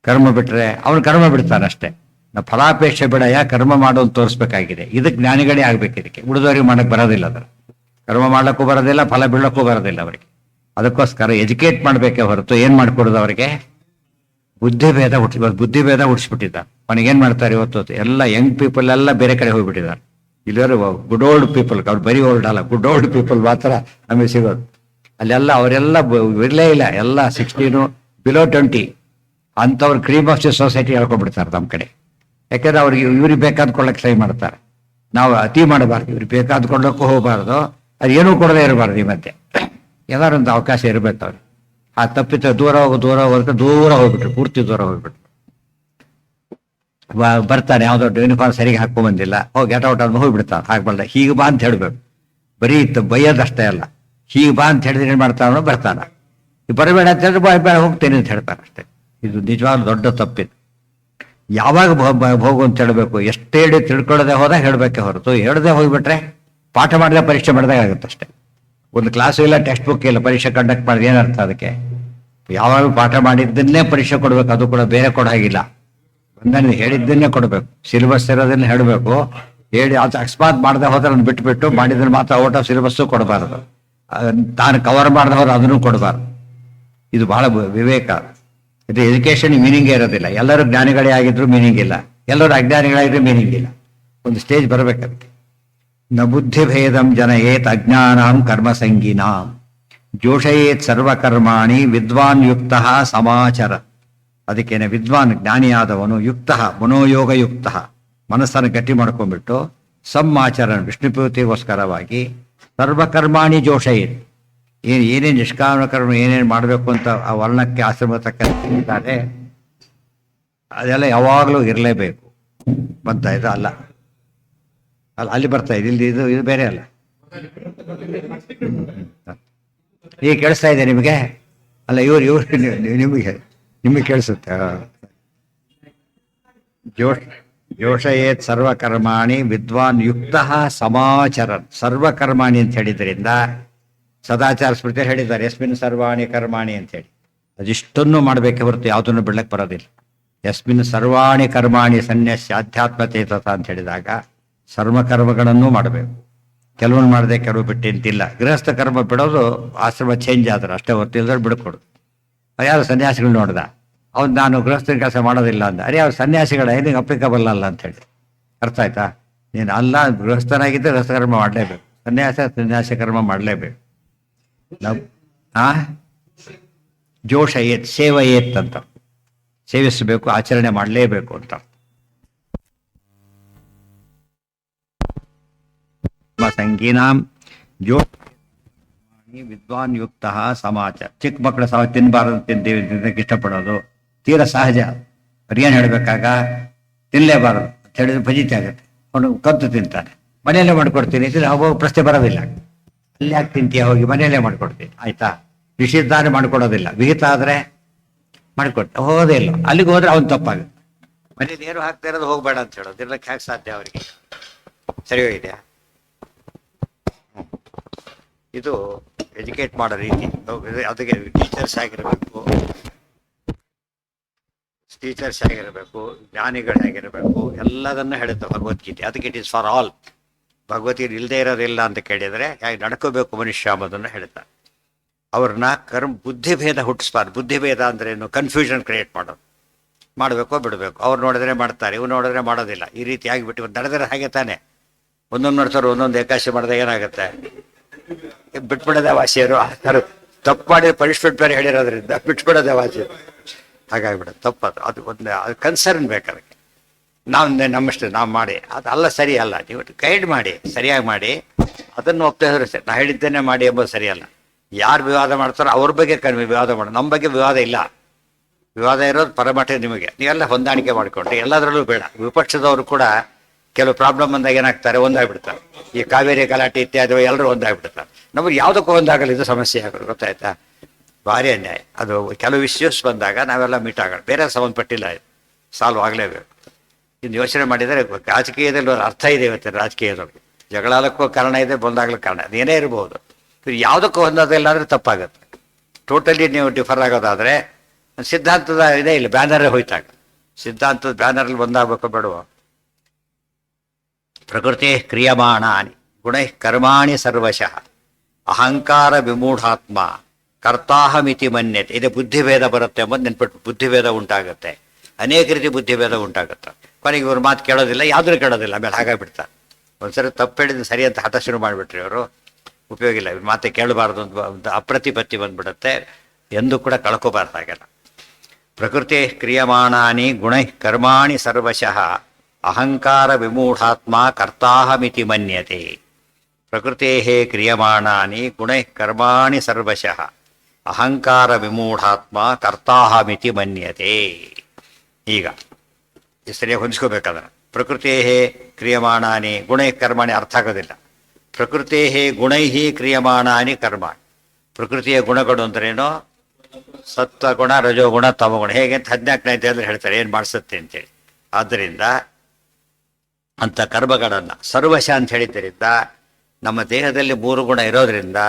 ಕರ್ಮ ಬಿಟ್ಟರೆ ಅವನು ಕರ್ಮ ಬಿಡ್ತಾನೆ ಅಷ್ಟೇ. ನಾವು ಫಲಾಪೇಕ್ಷೆ ಬಿಡಯ ಕರ್ಮ ಮಾಡೋದು ತೋರಿಸ್ಬೇಕಾಗಿದೆ. ಇದಕ್ಕೆ ಜ್ಞಾನಿಗಳೇ ಆಗ್ಬೇಕು. ಇದಕ್ಕೆ ಉಳಿದವರಿಗೆ ಮಾಡಕ್ಕೆ ಬರೋದಿಲ್ಲ. ಅದರ ಕರ್ಮ ಮಾಡ್ಲಿಕ್ಕೂ ಬರೋದಿಲ್ಲ, ಫಲ ಬೀಳಕ್ಕೂ ಬರೋದಿಲ್ಲ ಅವರಿಗೆ. ಅದಕ್ಕೋಸ್ಕರ ಎಜುಕೇಟ್ ಮಾಡಬೇಕೇ ಹೊರತು ಏನು ಮಾಡಿಕೊಡೋದು ಅವರಿಗೆ? ಬುದ್ಧಿಭೇದ ಬುದ್ಧಿಭೇದ ಹುಟ್ಟಿಸ್ಬಿಟ್ಟಿದ್ದ. ಅವನಿಗೇನು ಮಾಡ್ತಾರೆ ಇವತ್ತು? ಎಲ್ಲ ಯಂಗ್ ಪೀಪಲ್ ಎಲ್ಲ ಬೇರೆ ಕಡೆ ಹೋಗ್ಬಿಟ್ಟಿದ್ದಾರೆ. ಇಲ್ಲವರು ಗುಡ್ ಓಲ್ಡ್ ಪೀಪಲ್, ಅವ್ರು ಬರೀ ಓಲ್ಡ್ ಅಲ್ಲ, ಗುಡ್ ಓಲ್ಡ್ ಪೀಪಲ್ ಮಾತ್ರ ನಮಗೆ ಸಿಗೋದು. ಅಲ್ಲೆಲ್ಲ ಅವರೆಲ್ಲ ಇರಲೇ ಇಲ್ಲ, ಎಲ್ಲ 16 ಬಿಲೋ 20 ಅಂಥವ್ರು ಕ್ರೀಮ್ ಆಫ್ ದಿ ಸೊಸೈಟಿ ಹೇಳ್ಕೊಂಡ್ಬಿಡ್ತಾರೆ ನಮ್ಮ ಕಡೆ. ಯಾಕಂದ್ರೆ ಅವ್ರಿಗೆ ಇವ್ರಿಗೆ ಬೇಕಾದ್ಕೊಳ್ಳೋಕೆ ಟ್ರೈ ಮಾಡ್ತಾರೆ. ನಾವು ಅತಿ ಮಾಡಬಾರ್ದು, ಇವ್ರಿಗೆ ಬೇಕಾದ್ಕೊಳ್ಳೋಕ್ಕೂ ಹೋಗಬಾರ್ದು, ಅದು ಏನೂ ಕೊಡದೇ ಇರಬಾರ್ದು. ಈ ಮಧ್ಯೆ ಏನಾದ್ರು ಒಂದು ಅವಕಾಶ ಇರಬೇಕು ಅವ್ರಿಗೆ. ಆ ತಪ್ಪಿತ ದೂರ ಹೋಗೋದಕ್ಕೆ ದೂರ ಹೋಗ್ಬಿಟ್ರು, ಪೂರ್ತಿ ದೂರ ಹೋಗ್ಬಿಟ್ರು. ಬರ್ತಾನೆ, ಯಾವುದೋ ಯೂನಿಫಾರ್ಮ್ ಸರಿಗೆ ಹಾಕೊಂಡ್ಬಂದಿಲ್ಲ, ಹೋಗಿ ಔಟ್ ಅಂತ ಹೋಗ್ಬಿಡ್ತಾನೆ. ಹಾಕ್ಬಾರ್ದ, ಹೀಗೆ ಬಾ ಅಂತ ಹೇಳ್ಬೇಕು. ಬರೀ ಬೈಯೋದಷ್ಟೇ ಅಲ್ಲ, ಹೀಗೆ ಬಾ ಅಂತ ಹೇಳಿದ್ರೆ ಏನು ಮಾಡ್ತಾನೋ ಬರ್ತಾನ. ಬರಬೇಡ ಅಂತ ಹೇಳಿದ್ರೆ ಬೇಡ ಹೋಗ್ತೇನೆ ಅಂತ ಹೇಳ್ತಾರೆ ಅಷ್ಟೇ. ಇದು ನಿಜವಾಗ್ಲೂ ದೊಡ್ಡ ತಪ್ಪಿತ್ತು. ಯಾವಾಗ ಹೋಗು ಅಂತ ಹೇಳಬೇಕು, ಎಷ್ಟೇ ಹೇಳಿ ತಿಳ್ಕೊಳ್ಳದೆ ಹೋದಾಗ ಹೇಳಬೇಕೆ ಹೊರತು ಹೇಳದೆ ಹೋಗ್ಬಿಟ್ರೆ ಪಾಠ ಮಾಡಿದ್ರೆ ಪರೀಕ್ಷೆ ಮಾಡಿದಾಗ ಆಗುತ್ತೆ ಅಷ್ಟೇ. ಒಂದು ಕ್ಲಾಸು ಇಲ್ಲ, ಟೆಕ್ಸ್ಟ್ ಬುಕ್ ಇಲ್ಲ, ಪರೀಕ್ಷೆ ಕಂಡಕ್ಟ್ ಮಾಡಿದ್ರೆ ಏನರ್ಥ ಅದಕ್ಕೆ? ಯಾವಾಗ ಪಾಠ ಮಾಡಿದ್ದನ್ನೇ ಪರೀಕ್ಷೆ ಕೊಡ್ಬೇಕು, ಅದು ಕೂಡ ಬೇರೆ ಕೊಡೋ ಹಾಗಿಲ್ಲ. ಒಂದನ್ನು ಹೇಳಿದ್ದನ್ನೇ ಕೊಡಬೇಕು, ಸಿಲೆಬಸ್ ಇರೋದನ್ನ ಹೇಳಬೇಕು. ಹೇಳಿ ಅದು ಅಕಸ್ಮಾತ್ ಮಾಡದೆ ಹೋದ್ರೆ ಅದನ್ನು ಬಿಟ್ಬಿಟ್ಟು ಮಾಡಿದ್ರೆ ಮಾತ್ರ ಔಟ್ ಆಫ್ ಸಿಲೆಬಸ್ಸು ಕೊಡಬಾರ್ದು. ತಾನು ಕವರ್ ಮಾಡದೆ ಹೋದ್ರೆ ಅದನ್ನು ಕೊಡಬಾರ್ದು. ಇದು ಬಹಳ ವಿವೇಕ. ಇದು ಎಜುಕೇಶನ್ ಮೀನಿಂಗೇ ಇರೋದಿಲ್ಲ. ಎಲ್ಲರೂ ಜ್ಞಾನಿಗಳೇ ಆಗಿದ್ರು ಮೀನಿಂಗ್ ಇಲ್ಲ, ಎಲ್ಲರೂ ಅಜ್ಞಾನಿಗಳಾಗಿದ್ರು ಮೀನಿಂಗ್ ಇಲ್ಲ. ಒಂದು ಸ್ಟೇಜ್ ಬರಬೇಕು ಅದಕ್ಕೆ. ನ ಬುದ್ಧಿಭೇದಂ ಜನಯೇತ್ ಅಜ್ಞಾನಾಂ ಕರ್ಮಸಂಗಿನಾಂ ಜೋಷಯೇತ್ ಸರ್ವಕರ್ಮಾಣಿ ವಿದ್ವಾನ್ ಯುಕ್ತ ಸಮಾಚರ. ಅದಕ್ಕೇನೆ ವಿದ್ವಾನ್ ಜ್ಞಾನಿಯಾದವನು ಯುಕ್ತ ಮನೋಯೋಗ ಯುಕ್ತ, ಮನಸ್ಸನ್ನು ಗಟ್ಟಿ ಮಾಡ್ಕೊಂಡ್ಬಿಟ್ಟು ಸಮಾಚರಣ ವಿಷ್ಣುಪ್ರೀತಿಗೋಸ್ಕರವಾಗಿ ಸರ್ವಕರ್ಮಾಣಿ ಜೋಷಯೇತ್, ಏನೇನು ನಿಷ್ಕಾಮ ಕರ್ಮ ಏನೇನು ಮಾಡಬೇಕು ಅಂತ ಆ ವರ್ಣಕ್ಕೆ ಆಶ್ರಮ ತಕ್ಕಂತಾರೆ ಅದೆಲ್ಲ ಯಾವಾಗಲೂ ಇರಲೇಬೇಕು. ಬರ್ತಾ ಇದು ಅಲ್ಲ ಅಲ್ಲ ಅಲ್ಲಿ ಬರ್ತಾ ಇದೆ, ಇಲ್ಲಿ ಇದು ಬೇರೆ ಅಲ್ಲ. ಈಗ ಕೇಳಿಸ್ತಾ ಇದೆ ನಿಮಗೆ? ಅಲ್ಲ ಇವ್ರು ನಿಮಗೆ ಕೇಳಿಸುತ್ತೆ. ಜೋಷಯೇತ್ ಸರ್ವಕರ್ಮಾಣಿ ವಿದ್ವಾನ್ ಯುಕ್ತ ಸಮಾಚರನ್. ಸರ್ವಕರ್ಮಾಣಿ ಅಂತ ಹೇಳಿದ್ರಿಂದ ಸದಾಚಾರ ಸ್ಮೃತಿ ಹೇಳಿದ್ದಾರೆ, ಯಸ್ಮಿನ್ ಸರ್ವಾಣಿ ಕರ್ಮಾಣಿ ಅಂತ ಹೇಳಿ. ಅದಿಷ್ಟನ್ನು ಮಾಡಬೇಕೆ ಹೊರತು ಯಾವುದನ್ನು ಬಿಡ್ಲಕ್ಕೆ ಬರೋದಿಲ್ಲ. ಯಸ್ಮಿನ್ ಸರ್ವಾಣಿ ಕರ್ಮಾಣಿ ಸನ್ಯಾಸಿ ಆಧ್ಯಾತ್ಮತೇತತ ಅಂತ ಹೇಳಿದಾಗ ಸರ್ವಕರ್ಮಗಳನ್ನು ಮಾಡಬೇಕು. ಕೆಲವೊಂದು ಮಾಡದೆ ಕೆಲವು ಬಿಟ್ಟು ಅಂತಿಲ್ಲ. ಗೃಹಸ್ಥ ಕರ್ಮ ಬಿಡೋದು ಆಶ್ರಮ ಚೇಂಜ್ ಆದ್ರೆ ಅಷ್ಟೇ ಹೊರತು ಇಲ್ಲದ್ರೆ ಬಿಡ್ಕೊಡು. ಯಾರು ಸನ್ಯಾಸಿಗಳು ನೋಡ್ದ, ಅವ್ನು ನಾನು ಗೃಹಸ್ಥನ ಕೆಲಸ ಮಾಡೋದಿಲ್ಲ ಅಂದ. ಅರೆ ಅವ್ರು ಸನ್ಯಾಸಿಗಳ ನಿಂಗೆ ಅಪ್ಲಿಕಬಲ್ ಅಲ್ಲ ಅಂತ ಹೇಳಿ. ಅರ್ಥ ಆಯ್ತಾ? ನೀನು ಅಲ್ಲ, ಗೃಹಸ್ಥನಾಗಿದ್ದರೆ ಗೃಹಸ್ಥ ಕರ್ಮ ಮಾಡಲೇಬೇಕು, ಸನ್ಯಾಸ ಕರ್ಮ ಮಾಡಲೇಬೇಕು. ಜೋಷ ಏತ್ ಸೇವ ಏತ್ ಅಂತ, ಸೇವಿಸಬೇಕು, ಆಚರಣೆ ಮಾಡಲೇಬೇಕು ಅಂತ. ಸಂಗೀನಾಂ ಜೋ ವಿದ್ವಾನ್ ಯುಕ್ತ ಸಮಾಚಾರ. ಚಿಕ್ಕ ಮಕ್ಕಳ ಸಹ ತಿನ್ನಬಾರದು, ತಿನ್ನಕ್ಕೆ ಇಷ್ಟಪಡೋದು ತೀರ ಸಹಜ. ಏನು ಹೇಳಬೇಕಾಗ ತಿನ್ನಲೇಬಾರದು ಅಂತ ಹೇಳಿದ್ರೆ ಫಜಿತಿ ಆಗುತ್ತೆ. ಅವನು ಕದ್ದು ತಿಂತಾನೆ. ಮನೆಯಲ್ಲೇ ಮಾಡ್ಕೊಡ್ತೀನಿ ಅವಾಗ ಪ್ರಶ್ನೆ ಬರೋದಿಲ್ಲ. ಅಲ್ಲಿ ಯಾಕೆ ತಿಂತೀಯ, ಹೋಗಿ ಮನೆಯಲ್ಲೇ ಮಾಡ್ಕೊಡ್ತೀನಿ ಆಯ್ತಾ. ನಿಷಿದ್ಧಾನೆ ಮಾಡ್ಕೊಡೋದಿಲ್ಲ, ವಿಹಿತ ಆದರೆ ಮಾಡಿಕೊಡ್ತಾ ಹೋಗೋದೇ ಇಲ್ಲ. ಅಲ್ಲಿಗೆ ಹೋದ್ರೆ ಅವ್ನು ತಪ್ಪಾಗುತ್ತೆ. ಮನೇಲಿ ಏನು ಹಾಕ್ತಾ ಇರೋದು ಹೋಗ್ಬೇಡ ಅಂತ ಹೇಳೋದು, ಇರ್ಲಕ್ಕೆ ಹೇಗೆ ಸಾಧ್ಯ ಅವರಿಗೆ? ಸರಿ ಹೋಗಿದೆಯಾ? ಇದು ಎಜುಕೇಟ್ ಮಾಡೋ ರೀತಿ. ಅದಕ್ಕೆ ಟೀಚರ್ಸ್ ಆಗಿರಬೇಕು, ಜ್ಞಾನಿಗಳಾಗಿರಬೇಕು, ಎಲ್ಲದನ್ನು ಹೇಳುತ್ತೆ ಭಗವದ್ಗೀತೆ. ಅದಕ್ಕೆ it is for all. Bhagavad Gita ಇಲ್ಲದೆ ಇರೋದಿಲ್ಲ ಅಂತ ಕೇಳಿದರೆ ಹೇಗೆ ನಡ್ಕೋಬೇಕು ಮನುಷ್ಯ ಅನ್ನೋದನ್ನು ಹೇಳ್ತಾರೆ. ಅವ್ರನ್ನ ಬುದ್ಧಿಭೇದ ಹುಟ್ಟಿಸ್ಬಾರ್ದು. ಬುದ್ಧಿಭೇದ ಅಂದ್ರೆ ಏನು? ಕನ್ಫ್ಯೂಷನ್ ಕ್ರಿಯೇಟ್ ಮಾಡೋದು. ಮಾಡಬೇಕೋ ಬಿಡಬೇಕು, ಅವ್ರು ನೋಡಿದ್ರೆ ಮಾಡ್ತಾರೆ, ಇವ್ರು ನೋಡಿದ್ರೆ ಮಾಡೋದಿಲ್ಲ. ಈ ರೀತಿ ಆಗಿಬಿಟ್ಟು ಇವತ್ತು ನಡೆದ್ರೆ ಹಾಗೆ ತಾನೆ. ಒಂದೊಂದು ನೋಡ್ತಾರೆ, ಒಂದೊಂದು ಏಕಾಶಿ ಮಾಡಿದಾಗ ಏನಾಗುತ್ತೆ? ಬಿಟ್ಬಿಡೋದೇ ವಾಸಿಯರು. ಆ ಥರ ತಪ್ಪು ಮಾಡಿ ಪನಿಷ್ಮೆಂಟ್ ಬೇರೆ ಹೇಳಿರೋದ್ರಿಂದ ಬಿಟ್ಬಿಡೋದೇ ವಾಸಿಯರು. ಹಾಗಾಗಿಬಿಡೋದು ತಪ್ಪದು. ಅದು ಒಂದು ಕನ್ಸರ್ನ್ ಬೇಕು ಅದಕ್ಕೆ. ನಮ್ಮಷ್ಟೇ ನಾವು ಮಾಡಿ ಅದು ಅಲ್ಲ, ಸರಿ ಅಲ್ಲ. ನೀವು ಗೈಡ್ ಮಾಡಿ, ಸರಿಯಾಗಿ ಮಾಡಿ, ಅದನ್ನು ಒಪ್ತಾ ಇದ್ರೆ ಸರಿ. ನಾ ಹೇಳಿದ್ದೇನೆ ಮಾಡಿ ಎಂಬುದು ಸರಿಯಲ್ಲ. ಯಾರು ವಿವಾದ ಮಾಡ್ತಾರೋ ಅವ್ರ ಬಗ್ಗೆ ಕಡಿಮೆ ವಿವಾದ ಮಾಡೋದು. ನಮ್ಮ ಬಗ್ಗೆ ವಿವಾದ ಇಲ್ಲ. ವಿವಾದ ಇರೋದು ಪರಮಠ ನಿಮಗೆ. ನೀವೆಲ್ಲ ಹೊಂದಾಣಿಕೆ ಮಾಡಿಕೊಂಡ್ರೆ ಎಲ್ಲದರಲ್ಲೂ ಬೇಡ. ವಿಪಕ್ಷದವರು ಕೂಡ ಕೆಲವು ಪ್ರಾಬ್ಲಮ್ ಬಂದಾಗ ಏನಾಗ್ತಾರೆ, ಒಂದಾಗ್ಬಿಡ್ತಾರೆ. ಈ ಕಾವೇರಿ ಗಲಾಟೆ ಇತ್ಯಾದಿ ಎಲ್ಲರೂ ಒಂದಾಗ್ಬಿಡ್ತಾರೆ. ನಮಗೆ ಯಾವುದಕ್ಕೂ ಒಂದಾಗಲ್ಲ, ಇದು ಸಮಸ್ಯೆ ಆಗೋದು. ಗೊತ್ತಾಯ್ತಾ? ಭಾರಿ ಅನ್ಯಾಯ ಅದು. ಕೆಲವು ಇಶ್ಯೂಸ್ ಬಂದಾಗ ನಾವೆಲ್ಲ ಮೀಟ್ ಆಗೋಣ, ಬೇರೆ ಸಂಬಂಧಪಟ್ಟಿಲ್ಲ, ಇದು ಸಾಲ್ವ್ ಆಗಲೇಬೇಕು. ಇನ್ನು ಯೋಚನೆ ಮಾಡಿದರೆ ರಾಜಕೀಯದಲ್ಲಿ ಒಂದು ಅರ್ಥ ಇದೆ. ಇವತ್ತು ರಾಜಕೀಯದೊಳಗೆ ಜಗಳಕ್ಕೂ ಕಾರಣ ಇದೆ, ಬಂದಾಗ್ಲಿಕ್ಕೆ ಕಾರಣ ಅದೇನೇ ಇರ್ಬೋದು. ಯಾವುದಕ್ಕೂ ಹೊಂದೋದಿಲ್ಲ ಅಂದರೆ ತಪ್ಪಾಗುತ್ತೆ. ಟೋಟಲಿ ನೀವು ಡಿಫರ್ ಆಗೋದಾದರೆ ಸಿದ್ಧಾಂತದ ಇದೇ ಇಲ್ಲ, ಬ್ಯಾನರೇ ಹೋಯ್ತಾಗ. ಸಿದ್ಧಾಂತದ ಬ್ಯಾನರಲ್ಲಿ ಒಂದಾಗಬೇಕು ಬೇಡವ. ಪ್ರಕೃತಿ ಕ್ರಿಯಮಾಣಾನಿ ಗುಣೈ ಕರ್ಮಾಣಿ ಸರ್ವಶಃ ಅಹಂಕಾರ ವಿಮೂಢಾತ್ಮ ಕರ್ತಾಹಮಿತಿ ಮನ್ಯತೆ. ಇದೆ ಬುದ್ಧಿಭೇದ ಬರುತ್ತೆ ಎಂಬುದು ನೆನ್ಪಿಟ್ಟು. ಬುದ್ಧಿಭೇದ ಉಂಟಾಗುತ್ತೆ, ಅನೇಕ ರೀತಿ ಬುದ್ಧಿಭೇದ ಉಂಟಾಗುತ್ತೆ. ಕೊನೆಗೆ ಇವ್ರ ಮಾತು ಕೇಳೋದಿಲ್ಲ, ಯಾವುದೂ ಕೇಳೋದಿಲ್ಲ, ಆಮೇಲೆ ಹಾಗಾಗ್ಬಿಡ್ತಾರೆ. ಒಂದ್ಸರಿ ತಪ್ಪು ಹೇಳಿದ ಸರಿ ಅಂತ ಹಠ ಶುರು ಮಾಡಿಬಿಟ್ರಿ ಅವರು, ಉಪಯೋಗ ಇಲ್ಲ. ಇವ್ರ ಮಾತೆ ಕೇಳಬಾರ್ದು ಅಂತ ಒಂದು ಅಪ್ರತಿಪತ್ತಿ ಬಂದ್ಬಿಡುತ್ತೆ, ಎಂದೂ ಕೂಡ ಕಳ್ಕೋಬಾರ್ದಾಗೆಲ್ಲ. ಪ್ರಕೃತಿ ಕ್ರಿಯಮಾಣಾನಿ ಗುಣೈ ಕರ್ಮಾಣಿ ಸರ್ವಶಃ ಅಹಂಕಾರ ವಿಮೂಢಾತ್ಮ ಕರ್ತಾಹಮಿತಿ ಮನ್ಯತೆ. ಪ್ರಕೃತೆ ಕ್ರಿಯಮಾಣಾನಿ ಗುಣೈ ಕರ್ಮಾಣಿ ಸರ್ವಶಃ ಅಹಂಕಾರ ವಿಮೂಢಾತ್ಮ ಕರ್ತಾಹಮಿತಿ ಮನ್ಯತೆ. ಈಗ ಈ ಸರಿಯಾಗಿ ಹೊಂದಿಸ್ಕೋಬೇಕಾದ್ರೆ ಪ್ರಕೃತೆ ಕ್ರಿಯಮಾಣಾನಿ ಗುಣೈ ಕರ್ಮಾಣಿ ಅರ್ಥ ಆಗೋದಿಲ್ಲ. ಪ್ರಕೃತೆ ಗುಣೈ ಕ್ರಿಯಮಾಣಾನಿ ಕರ್ಮಾಣಿ. ಪ್ರಕೃತಿಯ ಗುಣಗಳು ಅಂದ್ರೇನೋ ಸತ್ವಗುಣ ರಜೋಗುಣ ತಮಗುಣ ಹೇಗೆ ಅಂತ 14ನೇ ಅಧ್ಯಾಯದಲ್ಲಿ ಹೇಳ್ತಾರೆ ಏನು ಮಾಡಿಸುತ್ತೆ ಅಂತೇಳಿ. ಆದ್ದರಿಂದ ಅಂಥ ಕರ್ಮಗಳನ್ನು ಸರ್ವಶ ಅಂತ ಹೇಳಿದ್ದರಿಂದ ನಮ್ಮ ದೇಹದಲ್ಲಿ 3 ಗುಣ ಇರೋದ್ರಿಂದ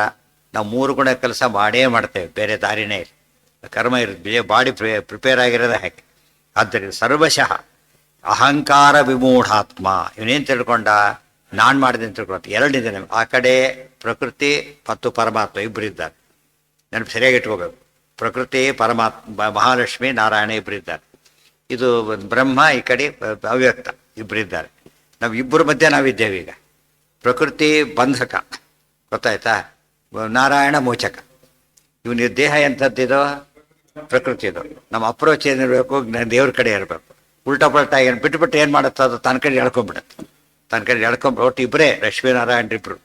ನಾವು 3 ಗುಣ ಕೆಲಸ ಮಾಡೇ ಮಾಡ್ತೇವೆ, ಬೇರೆ ದಾರಿನೇ ಇಲ್ಲ. ಕರ್ಮ ಇರುತ್ತೆ, ಬಾಡಿ ಪ್ರಿಪೇರ್ ಆಗಿರೋದೇ ಹಾಗೆ. ಆದ್ದರಿಂದ ಸರ್ವಶಃ ಅಹಂಕಾರ ವಿಮೂಢಾತ್ಮ. ಇವನೇನು ತಿಳ್ಕೊಂಡ, ನಾನು ಮಾಡಿದೆ ಅಂತ ತಿಳ್ಕೊಳ್ತ. 2 ಇದೆ ನಮಗೆ. ಆ ಕಡೆ ಪ್ರಕೃತಿ ಮತ್ತು ಪರಮಾತ್ಮ ಇಬ್ಬರಿದ್ದಾರೆ, ನೆನಪು ಸರಿಯಾಗಿ ಇಟ್ಕೋಬೇಕು. ಪ್ರಕೃತಿ ಪರಮಾತ್ಮ ಮಹಾಲಕ್ಷ್ಮಿ ನಾರಾಯಣ ಇಬ್ಬರಿದ್ದಾರೆ. ಇದು ಬ್ರಹ್ಮ, ಈ ಕಡೆ ಅವ್ಯಕ್ತ ಇಬ್ಬರಿದ್ದಾರೆ. ನಾವು ಇಬ್ಬರ ಮಧ್ಯೆ ನಾವಿದ್ದೇವೆ. ಈಗ ಪ್ರಕೃತಿ ಬಂಧಕ ಗೊತ್ತಾಯ್ತಾ, ನಾರಾಯಣ ಮೋಚಕ. ಇವನ ದೇಹ ಎಂಥದ್ದಿದೋ ಪ್ರಕೃತಿದು. ನಮ್ಮ ಅಪ್ರೋಚ್ ಏನಿರಬೇಕು, ದೇವ್ರ ಕಡೆ ಇರಬೇಕು. ಉಲ್ಟಾ ಪಲ್ಟಾ ಏನು ಬಿಟ್ಟು ಏನು ಮಾಡುತ್ತೋ ಅದು ತನ್ನ ಕಡೆ ಎಳ್ಕೊಂಡ್ಬಿಡುತ್ತೆ. ತನ್ನ ಕಡೆ ಎಳ್ಕೊಂಡ್ಬಿಟ್ಟು ಒಟ್ಟು ಇಬ್ಬರೇ ಲಕ್ಷ್ಮೀ ನಾರಾಯಣರಿಬ್ಬರು.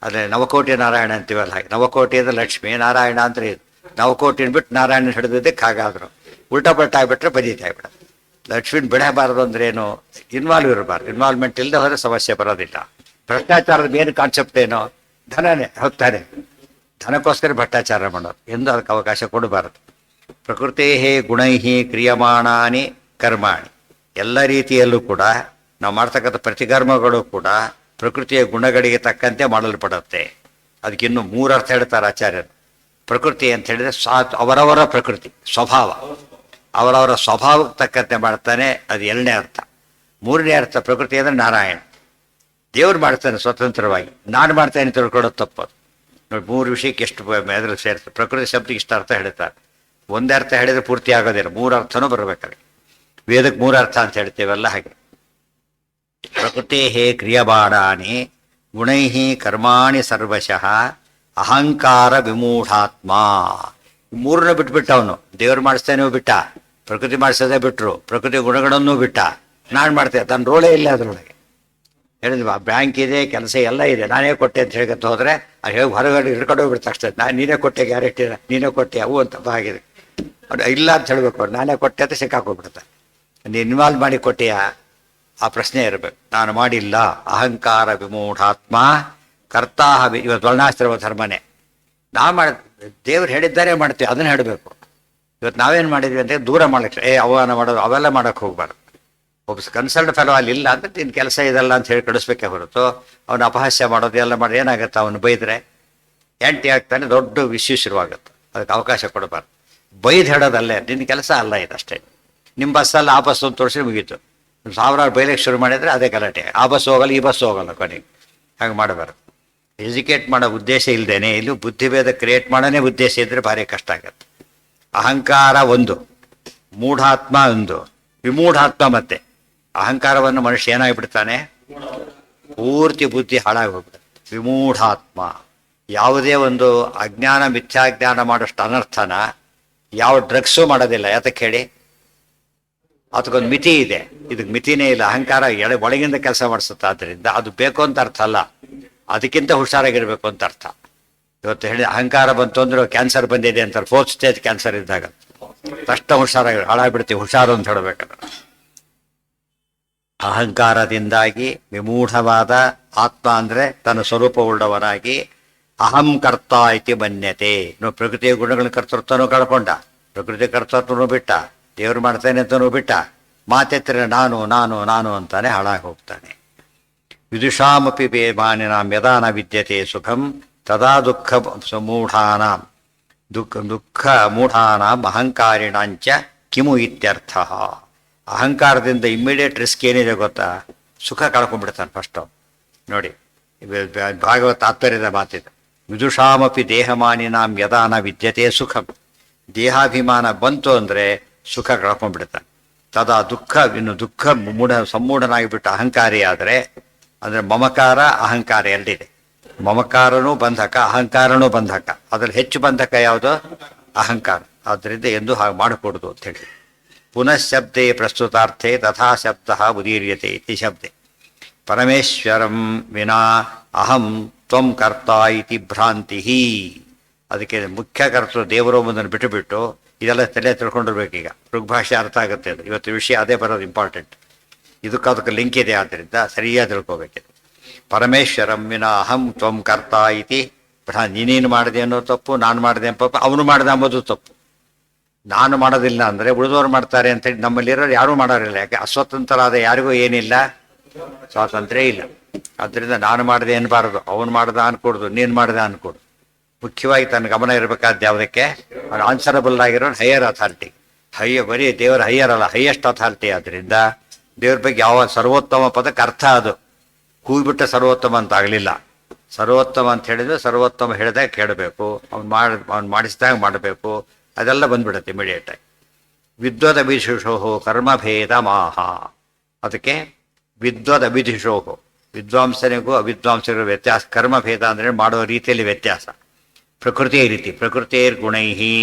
ಅದೇ ನವಕೋಟಿ ನಾರಾಯಣ ಅಂತೀವಲ್ಲ ಹಾಗೆ. ನವಕೋಟಿ ಅಂದರೆ ಲಕ್ಷ್ಮೀ, ನಾರಾಯಣ ಅಂದರೆ ಇದು. ನವಕೋಟಿನ ಬಿಟ್ಟು ನಾರಾಯಣ ಹಿಡಿದಿದ್ದಕ್ಕೆ ಹಾಗಾದ್ರು ಉಲ್ಟಾ ಪಲ್ಟಾ ಆಗಿಬಿಟ್ರೆ ಬದೀತಾ ಆಗ್ಬಿಡುತ್ತೆ. ಲಕ್ಷ್ಮೀನ ಬಿಡಬಾರ್ದು ಅಂದ್ರೇನು, ಇನ್ವಾಲ್ವ್ ಇರಬಾರ್ದು. ಇನ್ವಾಲ್ವ್ಮೆಂಟ್ ಇಲ್ಲದೆ ಹೋದರೆ ಸಮಸ್ಯೆ ಬರೋದಿಲ್ಲ. ಭ್ರಷ್ಟಾಚಾರದ ಮೇನ್ ಕಾನ್ಸೆಪ್ಟ್ ಏನು, ಧನನೇ ಹೋಗ್ತಾನೆ. ಧನಕ್ಕೋಸ್ಕರ ಭ್ರಷ್ಟಾಚಾರ ಮಾಡೋದು, ಎಂದು ಅದಕ್ಕೆ ಅವಕಾಶ ಕೊಡಬಾರದು. ಪ್ರಕೃತಿ ಗುಣೈ ಕ್ರಿಯಮಾಣಾನಿ ಕರ್ಮಾಣಿ. ಎಲ್ಲ ರೀತಿಯಲ್ಲೂ ಕೂಡ ನಾವು ಮಾಡ್ತಕ್ಕಂಥ ಪ್ರತಿಕರ್ಮಗಳು ಕೂಡ ಪ್ರಕೃತಿಯ ಗುಣಗಳಿಗೆ ತಕ್ಕಂತೆ ಮಾಡಲ್ಪಡುತ್ತೆ. ಅದಕ್ಕಿನ್ನೂ 3 ಅರ್ಥ ಹೇಳ್ತಾರೆ ಆಚಾರ್ಯರು. ಪ್ರಕೃತಿ ಅಂತ ಹೇಳಿದರೆ ಅವರವರ ಪ್ರಕೃತಿ ಸ್ವಭಾವ, ಅವರವರ ಸ್ವಭಾವಕ್ಕೆ ತಕ್ಕಂತೆ ಮಾಡ್ತಾನೆ, ಅದು 2ನೇ ಅರ್ಥ. 3ನೇ ಅರ್ಥ ಪ್ರಕೃತಿ ಅಂದರೆ ನಾರಾಯಣ, ದೇವ್ರು ಮಾಡ್ತಾನೆ ಸ್ವತಂತ್ರವಾಗಿ. ನಾನು ಮಾಡ್ತೇನೆ ತಿಳ್ಕೊಳ್ಳೋದು ತಪ್ಪದು. ನೋಡಿ 3 ವಿಷಯಕ್ಕೆ ಎಷ್ಟು ಅದ್ರಲ್ಲಿ ಸೇರ್ತದೆ. ಪ್ರಕೃತಿ ಶಬ್ದಕ್ಕೆ ಇಷ್ಟು ಅರ್ಥ ಹೇಳ್ತಾರೆ. ಒಂದೇ ಅರ್ಥ ಹೇಳಿದ್ರೆ ಪೂರ್ತಿ ಆಗೋದಿಲ್ಲ, 3 ಅರ್ಥನೂ ಬರಬೇಕಾದ್ರೆ. ವೇದಕ್ಕೆ 3 ಅರ್ಥ ಅಂತ ಹೇಳ್ತೇವಲ್ಲ ಹಾಗೆ. ಪ್ರಕೃತಿ ಕ್ರಿಯಮಾಣಾನಿ ಗುಣೈ ಕರ್ಮಾಣಿ ಸರ್ವಶಃ ಅಹಂಕಾರ ವಿಮೂಢಾತ್ಮ. 3ನ್ನು ಬಿಟ್ಬಿಟ್ಟ ಅವನು. ದೇವ್ರು ಮಾಡಿಸ್ತೇನೆ ಬಿಟ್ಟ, ಪ್ರಕೃತಿ ಮಾಡಿಸೋದೇ ಬಿಟ್ಟರು, ಪ್ರಕೃತಿ ಗುಣಗಳನ್ನೂ ಬಿಟ್ಟ. ನಾನು ಮಾಡ್ತೇನೆ, ತನ್ನ ರೋಳೇ ಇಲ್ಲ ಅದರೊಳಗೆ. ಹೇಳಿದ್ವಿ ಬ್ಯಾಂಕ್ ಇದೆ, ಕೆಲಸ ಎಲ್ಲ ಇದೆ, ನಾನೇ ಕೊಟ್ಟೆ ಅಂತ ಹೇಳ್ಕೊತ ಹೋದರೆ ಅದು ಹೇಗೆ ಹೊರಗಡೆ ಹಿಡ್ಕೊಂಡು ಹೋಗ್ಬಿಡ್ತು ಅಷ್ಟೇ. ನೀನೇ ಕೊಟ್ಟೆ, ಗ್ಯಾರಂಟಿ ನೀನೇ ಕೊಟ್ಟೆ ಅವು ಅಂತ ಆಗಿದೆ. ಅದು ಇಲ್ಲ ಅಂತ ಹೇಳಬೇಕು. ಅವ್ರು ನಾನೇ ಕೊಟ್ಟೆ ಅಂತ ಸಿಕ್ಕಾಕೋಗ್ಬಿಡುತ್ತೆ. ನೀನು ಇನ್ವಾಲ್ವ್ ಮಾಡಿ ಕೊಟ್ಟೆಯಾ, ಆ ಪ್ರಶ್ನೆ ಇರಬೇಕು. ನಾನು ಮಾಡಿಲ್ಲ. ಅಹಂಕಾರ ವಿಮೂಢಾತ್ಮ ಕರ್ತಾಹ. ಇವತ್ತು ವರ್ಣಾಶ್ರಮ ಧರ್ಮನೇ ನಾವು ದೇವ್ರು ಹೇಳಿದ್ದಾರೆ ಮಾಡ್ತೀವಿ, ಅದನ್ನು ಹೇಳಬೇಕು. ಇವತ್ತು ನಾವೇನು ಮಾಡಿದ್ವಿ ಅಂದರೆ ದೂರ ಮಾಡಕ್ಕೆ ಅವಮಾನ ಮಾಡೋದು ಅವೆಲ್ಲ ಮಾಡೋಕ್ಕೆ ಹೋಗ್ಬಾರ್ದು. ಒಬ್ಬ ಕನ್ಸಲ್ಟ್ ಫೆಲೋ ಅಲ್ಲಿ ಇಲ್ಲ ಅಂದರೆ ನಿನ್ನ ಕೆಲಸ ಇದಲ್ಲ ಅಂತ ಹೇಳಿ ಕಳಿಸ್ಬೇಕೇ ಹೊರತು ಅವನು ಅಪಹಾಸ್ಯ ಮಾಡೋದು ಎಲ್ಲ ಮಾಡಿ ಏನಾಗುತ್ತೆ, ಅವನು ಬೈದರೆ ಎಂಟಿ ಆಗ್ತಾನೆ, ದೊಡ್ಡ ವಿಷಯ ಶುರುವಾಗುತ್ತೆ. ಅದಕ್ಕೆ ಅವಕಾಶ ಕೊಡಬಾರ್ದು. ಬೈದು ಹೇಳೋದಲ್ಲೇ ನಿನ್ನ ಕೆಲಸ ಅಲ್ಲ ಇದಷ್ಟೇ. ನಿಮ್ಮ ಬಸ್ಸಲ್ಲಿ ಆ ಬಸ್ಸು ಅಂತ ತೋರಿಸಿ ಮುಗೀತು. 1000 ಬೈಲಿಕ್ಕೆ ಶುರು ಮಾಡಿದರೆ ಅದೇ ಗಲಾಟೆ. ಆ ಬಸ್ ಹೋಗಲ್ಲ, ಈ ಬಸ್ ಹೋಗಲ್ಲ, ಕೊನೆಗೆ ಹಾಗೆ ಮಾಡಬಾರ್ದು. ಎಜುಕೇಟ್ ಮಾಡೋ ಉದ್ದೇಶ ಇಲ್ಲದೇನೆ ಇಲ್ಲಿ ಬುದ್ಧಿಭೇದ ಕ್ರಿಯೇಟ್ ಮಾಡೋನೇ ಉದ್ದೇಶ ಇದ್ದರೆ ಭಾರಿ ಕಷ್ಟ ಆಗುತ್ತೆ. ಅಹಂಕಾರ ಒಂದು, ಮೂಢಾತ್ಮ ಒಂದು, ವಿಮೂಢಾತ್ಮ. ಮತ್ತೆ ಅಹಂಕಾರವನ್ನು ಮನುಷ್ಯ ಏನಾಗಿಬಿಡ್ತಾನೆ, ಪೂರ್ತಿ ಬುದ್ಧಿ ಹಾಳಾಗಿ ಹೋಗ್ಬಿಡುತ್ತೆ. ವಿಮೂಢಾತ್ಮ ಯಾವುದೇ ಒಂದು ಅಜ್ಞಾನ ಮಿಥ್ಯಾಜ್ಞಾನ ಮಾಡೋಷ್ಟು ಅನರ್ಥನ ಯಾವ ಡ್ರಗ್ಸು ಮಾಡೋದಿಲ್ಲ. ಯಾತಕ್ಕೆ ಹೇಳಿ, ಅದಕ್ಕೊಂದು ಮಿತಿ ಇದೆ, ಇದಕ್ಕೆ ಮಿತಿನೇ ಇಲ್ಲ. ಅಹಂಕಾರ ಒಳಗಿಂದ ಕೆಲಸ ಮಾಡಿಸುತ್ತೆ. ಆದ್ದರಿಂದ ಅದು ಬೇಕು ಅಂತ ಅರ್ಥ ಅಲ್ಲ, ಅದಕ್ಕಿಂತ ಹುಷಾರಾಗಿರ್ಬೇಕು ಅಂತ ಅರ್ಥ. ಇವತ್ತು ಹೇಳಿ ಅಹಂಕಾರ ಬಂತು ಅಂದ್ರೆ ಕ್ಯಾನ್ಸರ್ ಬಂದಿದೆ ಅಂತಾರೆ, 4th ಸ್ಟೇಜ್ ಕ್ಯಾನ್ಸರ್ ಇದ್ದಾಗ ತಕ್ಷಣ ಹುಷಾರಾಗಿ ಹಾಳಾಗ್ಬಿಡ್ತೀವಿ. ಹುಷಾರು ಅಂತ ಹೇಳಬೇಕಾದ್ರೆ ಅಹಂಕಾರದಿಂದಾಗಿ ವಿಮೂಢವಾದ ಆತ್ಮ ಅಂದರೆ ತನ್ನ ಸ್ವರೂಪವುಳ್ಳವನಾಗಿ ಅಹಂ ಕರ್ತ ಇತಿ ಮನ್ಯತೆ. ಪ್ರಕೃತಿಯ ಗುಣಗಳನ್ನ ಕರ್ತೃತ್ವನೂ ಕಳ್ಕೊಂಡ, ಪ್ರಕೃತಿ ಕರ್ತೃತ್ವನೂ ಬಿಟ್ಟ, ದೇವ್ರು ಮಾಡ್ತಾನೆ ಅಂತನೂ ಬಿಟ್ಟ. ಮಾತೆತ್ತರೆ ನಾನು ನಾನು ನಾನು ಅಂತಾನೆ ಹಾಳಾಗಿ ಹೋಗ್ತಾನೆ. ವಿದುಷಾಮಪಿ ಬೇಮಾನಿನಾಂ ಯದಾ ನ ವಿದ್ಯತೆ ಸುಖಂ ತದಾ ದುಃಖ ಸಮೂಢಾನಾಂ ದುಃಖ ಮೂಢಾನಾಂ ಅಹಂಕಾರಿಣಾಂಚ ಕಿಮು ಇತ್ಯರ್ಥ. ಅಹಂಕಾರದಿಂದ ಇಮ್ಮಿಡಿಯೇಟ್ ರಿಸ್ಕ್ ಏನಿದೆ ಗೊತ್ತಾ? ಸುಖ ಕಳ್ಕೊಂಡ್ಬಿಡ್ತಾನೆ ಫಸ್ಟು. ನೋಡಿ, ಭಾಗವತ ತಾತ್ಪರ್ಯದ ಮಾತಿದೆ. ವಿದುಷಾಮಪಿ ದೇಹಮಾನಿನಾಂ ಯದಾ ನ ವಿದ್ಯತೆ ಸುಖಂ. ದೇಹಾಭಿಮಾನ ಬಂತು ಅಂದರೆ ಸುಖ ಕಳ್ಕೊಂಡ್ಬಿಡ್ತಾನೆ. ತದಾ ದುಃಖ, ಇನ್ನು ದುಃಖ ಸಮ್ಮೂಢನಾಗಿಬಿಟ್ಟು ಅಹಂಕಾರಿ ಆದರೆ, ಅಂದರೆ ಮಮಕಾರ ಅಹಂಕಾರ ಎರಡಿದೆ. ಮಮಕಾರನೂ ಬಂಧಕ, ಅಹಂಕಾರನೂ ಬಂಧಕ. ಅದರಲ್ಲಿ ಹೆಚ್ಚು ಬಂಧಕ ಯಾವುದು? ಅಹಂಕಾರ. ಆದ್ದರಿಂದ ಎಂದು ಹಾಗೆ ಮಾಡಕೂಡದು ಅಂಥೇಳಿ. ಪುನಃ ಶಬ್ದೇ ಪ್ರಸ್ತುತಾರ್ಥೆ ತಥಾ ಶಬ್ದ ಉದೀರ್ಯತೆ ಇತಿ ಶಬ್ದೆ. ಪರಮೇಶ್ವರಂ ವಿನಾ ಅಹಂ ತ್ವಂ ಕರ್ತ ಇತಿ ಭ್ರಾಂತಿ. ಅದಕ್ಕೆ ಮುಖ್ಯ ಕರ್ತೃ ದೇವರು ಮುಂದನ್ನು ಬಿಟ್ಟುಬಿಟ್ಟು ಇದೆಲ್ಲ ತಲೆ ತಿಳ್ಕೊಂಡಿರ್ಬೇಕೀಗ. ಋಗ್ಭಾಷೆ ಅರ್ಥ ಆಗುತ್ತೆ ಅದು. ಇವತ್ತು ವಿಷಯ ಅದೇ ಬರೋದು ಇಂಪಾರ್ಟೆಂಟ್. ಅದಕ್ಕೆ ಲಿಂಕ್ ಇದೆ, ಆದ್ದರಿಂದ ಸರಿಯಾಗಿ ತಿಳ್ಕೊಬೇಕಿದೆ. ಪರಮೇಶ್ವರಂ ವಿನಾ ಅಹಂ ತ್ವಂ ಕರ್ತ ಇತಿ ಭ್ರಾಂತಿ. ನೀನೇನು ಮಾಡಿದೆ ಅನ್ನೋ ತಪ್ಪು, ನಾನು ಮಾಡಿದೆ ಎಂಬ ಅವನು ಮಾಡಿದೆ ಅಂಬೋದು ತಪ್ಪು. ನಾನು ಮಾಡೋದಿಲ್ಲ ಅಂದರೆ ಉಳಿದವರು ಮಾಡ್ತಾರೆ ಅಂತೇಳಿ ನಮ್ಮಲ್ಲಿರೋರು ಯಾರೂ ಮಾಡೋರಿಲ್ಲ. ಯಾಕೆ? ಅಸ್ವತಂತ್ರರಾದ ಯಾರಿಗೂ ಏನಿಲ್ಲ, ಸ್ವಾತಂತ್ರ್ಯ ಇಲ್ಲ. ಆದ್ದರಿಂದ ನಾನು ಮಾಡಿದೆ ಅನ್ನಬಾರದು, ಅವನು ಮಾಡ್ದ ಅನ್ಕೊಡ್ದು, ನೀನು ಮಾಡ್ದೆ ಅನ್ಕೊಡು. ಮುಖ್ಯವಾಗಿ ತನ್ನ ಗಮನ ಇರಬೇಕಾದ ಯಾವುದಕ್ಕೆ? ಅವ್ನು ಆನ್ಸರಬಲ್ ಆಗಿರೋ ಹೈಯರ್ ಅಥಾರಿಟಿ. ಬರೀ ದೇವರ ಹೈಯರ್ ಅಲ್ಲ, ಹೈಯೆಸ್ಟ್ ಅಥಾರಿಟಿ. ಆದ್ದರಿಂದ ದೇವ್ರ ಬಗ್ಗೆ ಯಾವ ಸರ್ವೋತ್ತಮ ಪದಕ್ಕೆ ಅರ್ಥ ಅದು. ಕೂಗಿಬಿಟ್ಟ ಸರ್ವೋತ್ತಮ ಅಂತ ಆಗಲಿಲ್ಲ. ಸರ್ವೋತ್ತಮ ಅಂತ ಹೇಳಿದ್ರೆ ಸರ್ವೋತ್ತಮ ಹೇಳಿದಾಗ ಕೇಳಬೇಕು, ಅವ್ನು ಮಾಡಿಸಿದಾಗ ಮಾಡಬೇಕು. ಅದೆಲ್ಲ ಬಂದ್ಬಿಡುತ್ತೆ ಇಮಿಡಿಯೇಟಾಗಿ. ವಿದ್ವದ್ ಅಭಿಧಿಷೋಹೋ ಕರ್ಮಭೇದ ಮಾಹ. ಅದಕ್ಕೆ ವಿದ್ವದ್ ಅಭಿಧಿಷೋಹೋ, ವಿದ್ವಾಂಸನಿಗೂ ಅವಿದ್ವಾಂಸರಿಗೂ ವ್ಯತ್ಯಾಸ. ಕರ್ಮಭೇದ ಅಂದರೆ ಮಾಡುವ ರೀತಿಯಲ್ಲಿ ವ್ಯತ್ಯಾಸ. ಪ್ರಕೃತಿಯ ರೀತಿ, ಪ್ರಕೃತಿಯರ್ ಗುಣೈ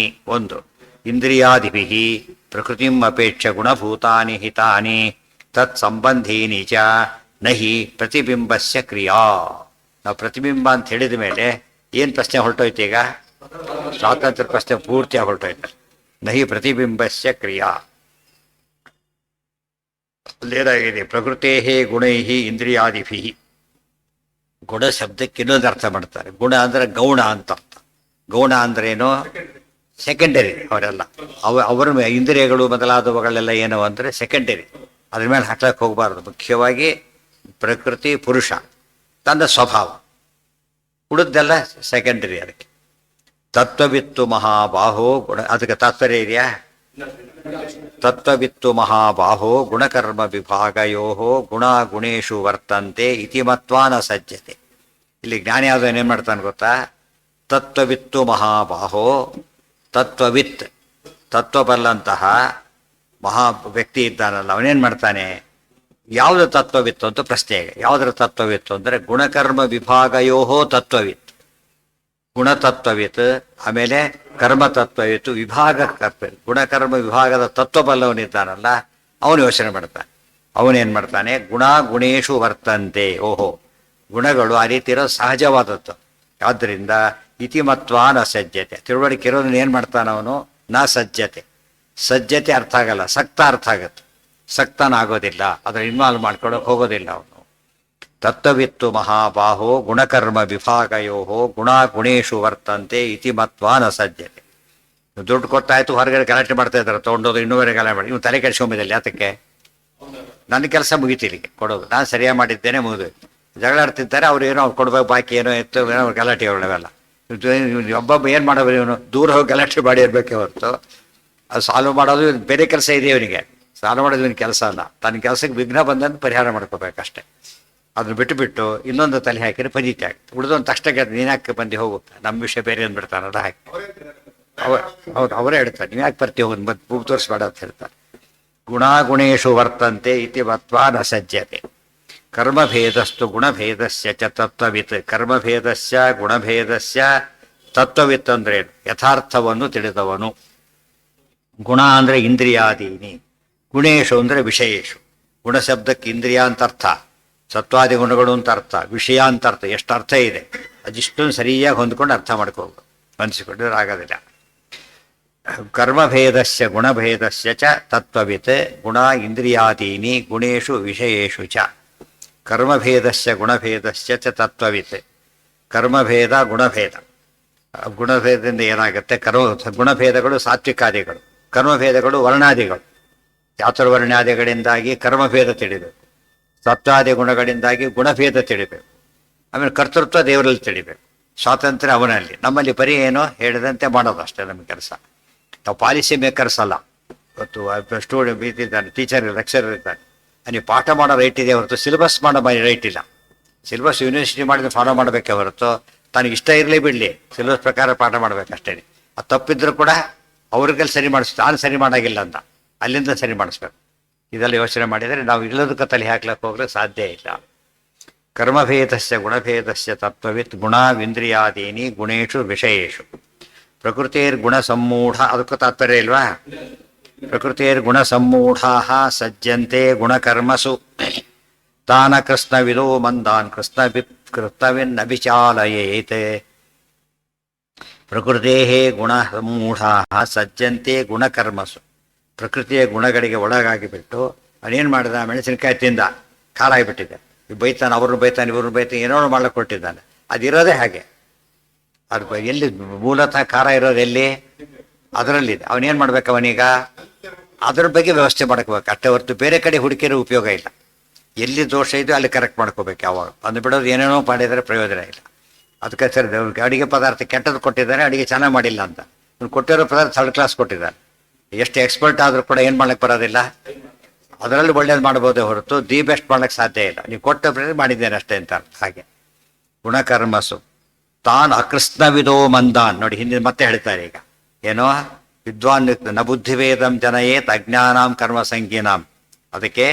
ಒಂದು, ಇಂದ್ರಿಯಾದಿಭಿ ಪ್ರಕೃತಿಂ ಅಪೇಕ್ಷ ಗುಣಭೂತಾನಿ ಹಿತಾನಿ ತತ್ ಸಂಬಂಧೀನಿ ಚ ನಹಿ ಪ್ರತಿಬಿಂಬಸ್ಯ ಕ್ರಿಯಾ. ನಾವು ಪ್ರತಿಬಿಂಬ ಅಂತ ಹೇಳಿದ ಮೇಲೆ ಏನು ಪ್ರಶ್ನೆ ಹೊರಟೋಯ್ತು ಈಗ? ಸ್ವಾತಂತ್ರ್ಯ ಪ್ರಶ್ನೆ ಪೂರ್ತಿಯಾಗಿ ಹೊರಟೋಯ್ತು. ನಹಿ ಪ್ರತಿಬಿಂಬಸ್ಯ ಕ್ರಿಯಾ. ಅಲ್ಲೇನಾಗಿದೆ? ಪ್ರಕೃತೇ ಗುಣೈ ಇಂದ್ರಿಯಾದಿಭಿ. ಗುಣ ಶಬ್ದಕ್ಕೆ ಇನ್ನೊಂದು ಅರ್ಥ ಮಾಡ್ತಾರೆ. ಗುಣ ಅಂದರೆ ಗೌಣ ಅಂತ ಅರ್ಥ. ಗೌಣ ಅಂದ್ರೇನು? ಸೆಕೆಂಡರಿ. ಅವರೆಲ್ಲ ಅವರ ಇಂದ್ರಿಯಗಳು ಮೊದಲಾದವುಗಳೆಲ್ಲ ಏನು ಅಂದರೆ ಸೆಕೆಂಡರಿ. ಅದ್ರ ಮೇಲೆ ಹಾಕ್ಲಕ್ಕೆ ಹೋಗಬಾರ್ದು. ಮುಖ್ಯವಾಗಿ ಪ್ರಕೃತಿ, ಪುರುಷ, ತನ್ನ ಸ್ವಭಾವ, ಉಳಿದೆಲ್ಲ ಸೆಕೆಂಡರಿ. ಅದಕ್ಕೆ ತತ್ವವಿತ್ತು ಮಹಾಬಾಹೋ ಗುಣ. ಅದಕ್ಕೆ ತಾತ್ಪರ್ಯ ಇದೆಯಾ? ತತ್ವವಿತ್ತು ಮಹಾಬಾಹೋ ಗುಣಕರ್ಮ ವಿಭಾಗಯೋ ಗುಣ ಗುಣೇಶು ವರ್ತಂತೆ ಇತಿ ಮತ್ವಾನ ಸಜ್ಜತೆ. ಇಲ್ಲಿ ಜ್ಞಾನಿ ಯಾವುದು ಏನೇನು ಮಾಡ್ತಾನೆ ಗೊತ್ತಾ? ತತ್ವವಿತ್ತು ಮಹಾಬಾಹೋ, ತತ್ವವಿತ್, ತತ್ವಬಲ್ಲಂತಹ ಮಹಾ ವ್ಯಕ್ತಿ ಇದ್ದಾನಲ್ಲ, ಅವನೇನು ಮಾಡ್ತಾನೆ? ಯಾವುದು ತತ್ವವಿತ್ತು ಅಂತ ಪ್ರಶ್ನೆ. ಯಾವುದರ ತತ್ವವಿತ್ತು ಅಂದರೆ ಗುಣಕರ್ಮ ವಿಭಾಗಯೋ ತತ್ವವಿತ್. ಗುಣತತ್ವವಿತ್, ಆಮೇಲೆ ಕರ್ಮತತ್ವವಿತ್ತು, ವಿಭಾಗ ಕರ್ತ. ಗುಣಕರ್ಮ ವಿಭಾಗದ ತತ್ವಬಲ್ಲವನಿದ್ದಾನಲ್ಲ, ಅವನು ಯೋಚನೆ ಮಾಡ್ತಾನೆ. ಅವನೇನು ಮಾಡ್ತಾನೆ? ಗುಣ ಗುಣೇಶು ವರ್ತಂತೆ. ಓಹೋ, ಗುಣಗಳು ಆ ರೀತಿ ಇರೋ ಸಹಜವಾದದ್ದು. ಆದ್ದರಿಂದ ಇತಿಮತ್ವ ನ ಸಜ್ಜತೆ. ತಿಳುವಳಿಕೆ ಇರೋದನ್ನ ಏನು ಮಾಡ್ತಾನೆ ಅವನು? ನ ಸಜ್ಜತೆ. ಸಜ್ಜತೆ ಅರ್ಥ ಆಗಲ್ಲ, ಸಕ್ತ ಅರ್ಥ ಆಗತ್ತೆ. ಸಕ್ತನಾಗೋದಿಲ್ಲ, ಅದರ ಇನ್ವಾಲ್ವ್ ಮಾಡ್ಕೊಳಕ್ಕೆ ಹೋಗೋದಿಲ್ಲ ಅವನು. ತತ್ವವಿತ್ತು ಮಹಾಬಾಹೋ ಗುಣಕರ್ಮ ವಿಭಾಗಯೋ ಗುಣ ಗುಣೇಶು ವರ್ತಂತೆ ಇತಿ ಮತ್ವ ನ ಸಜ್ಜತೆ. ದುಡ್ಡು ಕೊಟ್ಟಾಯ್ತು, ಹೊರಗಡೆ ಗಲಾಟೆ ಮಾಡ್ತಾ ಇದ್ದಾರೆ, ತೊಗೊಂಡೋದು ಇನ್ನೂವರೆ ಗಲಾಟೆ ಮಾಡಿ. ಇವ್ನು ತಲೆ ಕೆಡಿಸ್ಕೊಂಬಿದ್ದಲ್ಲಿ ಯಾತಕ್ಕೆ? ನನ್ನ ಕೆಲಸ ಮುಗಿತಿಲ್ಲಿಗೆ ಕೊಡೋದು, ನಾನು ಸರಿಯಾಗಿ ಮಾಡಿದ್ದೇನೆ, ಮುಗಿದು. ಜಗಳ ಆಡ್ತಿದ್ದಾರೆ, ಅವ್ರು ಏನೋ ಅವ್ರು ಕೊಡ್ಬೇಕು, ಬಾಕಿ ಏನೋ ಇತ್ತು, ಏನೋ ಗಲಾಟೆ ಅವಳವೆಲ್ಲ. ಒಬ್ಬೊಬ್ಬ ಏನು ಮಾಡೋದು? ಇವನು ದೂರ ಹೋಗಿ ಗಲಾಟೆ ಮಾಡಿ ಇರಬೇಕೆ ಹೊರತು ಅದು ಸಾಲ್ವ್ ಮಾಡೋದು ಬೇರೆ ಕೆಲಸ ಇದೆ ಇವನಿಗೆ. ಸಾಲ್ವ್ ಮಾಡೋದು ಇವನ ಕೆಲಸ ಅಲ್ಲ. ತನ್ನ ಕೆಲಸಕ್ಕೆ ವಿಘ್ನ ಬಂದಂತ ಪರಿಹಾರ ಮಾಡ್ಕೋಬೇಕಷ್ಟೆ. ಅದನ್ನ ಬಿಟ್ಟು ಇನ್ನೊಂದು ತಲೆ ಹಾಕಿದ್ರೆ ಫಜಿತಿ ಆಗ್ತದೆ. ಉಳಿದೊಂದು ತಕ್ಷಣ ನೀನು ಯಾಕೆ ಬಂದು ಹೋಗು, ನಮ್ಮ ವಿಷಯ ಬೇರೆ ಅಂದ್ಬಿಡ್ತಾನಲ್ಲ ಹಾಕಿ. ಹೌದು, ಅವರೇ ಹೇಳ್ತಾರೆ, ನೀವು ಯಾಕೆ ಬರ್ತೀವಿ ಹೋಗೋದು, ಮತ್ತೆ ಭೂಮಿ ತೋರಿಸ್ಬೇಡ ಅಂತ ಹೇಳ್ತಾರೆ. ಗುಣಾಗುಣೇಶು ವರ್ತಂತೆ ಇತಿ ಮತ್ವಾ ನ ಸಜ್ಜತೆ. ಕರ್ಮಭೇದಸ್ತು ಗುಣಭೇದಸ್ಯ ಚ ತತ್ವವಿತ್. ಕರ್ಮಭೇದಸ್ಯ ಗುಣಭೇದಸ್ಯ ತತ್ವವಿತ್ ಅಂದ್ರೇನು? ಯಥಾರ್ಥವನ್ನು ತಿಳಿದವನು. ಗುಣ ಅಂದರೆ ಇಂದ್ರಿಯಾದೀನಿ, ಗುಣೇಶು ಅಂದರೆ ವಿಷಯೇಶು. ಗುಣಶಬ್ದಕ್ಕೆ ಇಂದ್ರಿಯ ಅಂತ ಅರ್ಥ, ಸತ್ವಾದಿ ಗುಣಗಳು ಅಂತ ಅರ್ಥ, ವಿಷಯ ಅಂತ ಅರ್ಥ. ಎಷ್ಟು ಅರ್ಥ ಇದೆ ಅದಿಷ್ಟೊಂದು ಸರಿಯಾಗಿ ಹೊಂದ್ಕೊಂಡು ಅರ್ಥ ಮಾಡ್ಕೋಬೇಕು. ಹೊಂದಿಸಿಕೊಂಡ್ರೆ ಆಗೋದಿಲ್ಲ. ಕರ್ಮಭೇದಸ್ಯ ಗುಣಭೇದಸ್ಯ ಚ ತತ್ವವಿತ್. ಗುಣ ಇಂದ್ರಿಯಾದೀನಿ ಗುಣೇಶು ವಿಷಯೇಶು ಚ. ಕರ್ಮಭೇದಸ್ಯ ಗುಣಭೇದಸ್ಯ ಚ ತತ್ವವಿತ್. ಕರ್ಮಭೇದ ಗುಣಭೇದ. ಗುಣಭೇದದಿಂದ ಏನಾಗುತ್ತೆ? ಗುಣಭೇದಗಳು ಸಾತ್ವಿಕಾದಿಗಳು, ಕರ್ಮಭೇದಗಳು ವರ್ಣಾದಿಗಳು. ಚಾತುರ್ವರ್ಣಾದಿಗಳಿಂದಾಗಿ ಕರ್ಮಭೇದ ತಿಳಿಬೇಕು, ಸತ್ವಾದಿ ಗುಣಗಳಿಂದಾಗಿ ಗುಣಭೇದ ತಿಳಿಬೇಕು. ಆಮೇಲೆ ಕರ್ತೃತ್ವ ದೇವರಲ್ಲಿ ತಿಳಿಬೇಕು. ಸ್ವಾತಂತ್ರ್ಯ ಅವನಲ್ಲಿ. ನಮ್ಮಲ್ಲಿ ಬರೀ ಏನೋ ಹೇಳಿದಂತೆ ಮಾಡೋದು ಅಷ್ಟೇ ನಮ್ಮ ಕೆಲಸ. ನಾವು ಪಾಲಿಸಿ ಮೇಕರ್ಸ್ ಅಲ್ಲ. ಇವತ್ತು ಸ್ಟೂಡೆಂಟ್ ಇದ್ದಾನೆ, ಟೀಚರ್ ಲೆಕ್ಚರರ್ ಇದ್ದಾನೆ, ನೀವು ಪಾಠ ಮಾಡೋ ರೈಟ್ ಇದೆ ಹೊರತು ಸಿಲೆಬಸ್ ಮಾಡೋ ರೈಟ್ ಇಲ್ಲ. ಸಿಲೆಬಸ್ ಯೂನಿವರ್ಸಿಟಿ ಮಾಡಿದ್ರೆ ಫಾಲೋ ಮಾಡಬೇಕೆ ಹೊರತು ತನಗೆ ಇಷ್ಟ ಇರಲಿ ಬಿಡಲಿ ಸಿಲೆಬಸ್ ಪ್ರಕಾರ ಪಾಠ ಮಾಡಬೇಕಷ್ಟೇ. ಅದು ತಪ್ಪಿದ್ರು ಕೂಡ ಅವ್ರಿಗೆ ಸರಿ ಮಾಡಿಸ್ತು, ನಾನು ಸರಿ ಮಾಡೋಂಗಿಲ್ಲ ಅಂತ ಅಲ್ಲಿಂದ ಸರಿ ಮಾಡಿಸ್ಬೇಕು. ಇದೆಲ್ಲ ಯೋಚನೆ ಮಾಡಿದರೆ ನಾವು ಇಲ್ಲದಕ್ಕೆ ತಲೆ ಹಾಕ್ಲಿಕ್ಕೆ ಹೋಗ್ರೆ ಸಾಧ್ಯ ಇಲ್ಲ. ಕರ್ಮಭೇದಸ್ಯ ಗುಣಭೇದಸ್ಯ ತತ್ವವಿತ್ ಗುಣವಿಂದ್ರಿಯಾದೀನಿ ಗುಣೇಶು ವಿಷಯೇಶು ಪ್ರಕೃತಿರ್ಗುಣ ಸಮ್ಮೂಢ. ಅದಕ್ಕೂ ತಾತ್ಪರ್ಯ ಇಲ್ವಾ? ಪ್ರಕೃತಿರ್ಗುಣ ಸಮ್ಮೂಢಾ ಸಜ್ಜಂತೆ ಗುಣಕರ್ಮಸು ತಾನ ಕೃಷ್ಣವಿದೋ ಮಂದಾನ್ ಕೃಷ್ಣವಿನ್ನಭಿಚಾಲಯೇತ್. ಪ್ರಕೃತೇ ಗುಣ ಸಮ್ಮೂಢಾ ಸಜ್ಜಂತೆ ಗುಣಕರ್ಮಸು. ಪ್ರಕೃತಿಯ ಗುಣಗಳಿಗೆ ಒಳಗಾಗಿ ಬಿಟ್ಟು ಅವನೇನು ಮಾಡಿದ, ಮೆಣಸಿನಕಾಯಿ ತಿಂದ, ಖಾರ ಆಗಿಬಿಟ್ಟಿದೆ. ಬೈತಾನೆ, ಅವ್ರನ್ನ ಬೈತಾನೆ, ಇವ್ರನ್ನ ಬೈತಾನೆ, ಏನೋ ಮಾಡ್ಲಿಕ್ಕೆ ಕೊಟ್ಟಿದ್ದಾನೆ. ಅದಿರೋದೇ ಹಾಗೆ. ಅದು ಎಲ್ಲಿ ಮೂಲತಃ ಖಾರ ಇರೋದು ಎಲ್ಲಿ? ಅದರಲ್ಲಿದೆ. ಅವನೇನು ಮಾಡ್ಬೇಕು? ಅವನೀಗ ಅದ್ರ ಬಗ್ಗೆ ವ್ಯವಸ್ಥೆ ಮಾಡ್ಕೋಬೇಕು ಅಷ್ಟೇ ಹೊರತು ಬೇರೆ ಕಡೆ ಹುಡುಕಿರೋ ಉಪಯೋಗ ಇಲ್ಲ. ಎಲ್ಲಿ ದೋಷ ಇದೆಯೋ ಅಲ್ಲಿ ಕರೆಕ್ಟ್ ಮಾಡ್ಕೋಬೇಕು. ಯಾವಾಗ ಅಂದು ಬಿಡೋದು ಏನೇನೋ ಮಾಡಿದರೆ ಪ್ರಯೋಜನ ಇಲ್ಲ. ಅದಕ್ಕೆ ಸರಿ ಅಡುಗೆ ಪದಾರ್ಥ ಕೆಟ್ಟದ್ದು ಕೊಟ್ಟಿದ್ದಾರೆ, ಅಡುಗೆ ಚೆನ್ನಾಗಿ ಮಾಡಿಲ್ಲ ಅಂತ. ಇವ್ನು ಕೊಟ್ಟಿರೋ ಪದಾರ್ಥ ಥರ್ಡ್ ಕ್ಲಾಸ್ ಕೊಟ್ಟಿದ್ದಾರೆ. ಎಷ್ಟು ಎಕ್ಸ್ಪರ್ಟ್ ಆದರೂ ಕೂಡ ಏನು ಮಾಡ್ಲಿಕ್ಕೆ ಬರೋದಿಲ್ಲ. ಅದರಲ್ಲಿ ಒಳ್ಳೇದು ಮಾಡ್ಬೋದೇ ಹೊರತು ದಿ ಬೆಸ್ಟ್ ಮಾಡ್ಲಿಕ್ಕೆ ಸಾಧ್ಯ ಇಲ್ಲ. ನೀವು ಕೊಟ್ಟ ಮಾಡಿದ್ದೇನೆ ಅಷ್ಟೇ ಅಂತ. ಹಾಗೆ ಗುಣಕರ್ಮಸು ತಾನ್ ಅಕೃಷ್ಣವಿದೋ ಮಂದಾನ್. ನೋಡಿ ಹಿಂದಿನ ಮತ್ತೆ ಹೇಳ್ತಾರೆ ಈಗ ಏನೋ ವಿದ್ವಾನ್ ನ ಬುದ್ಧಿವೇದಂ ಜನಯೇತ್ ಅಜ್ಞಾನಾಂ ಕರ್ಮ ಸಂಗೀನಾಂ. ಅದಕ್ಕೆ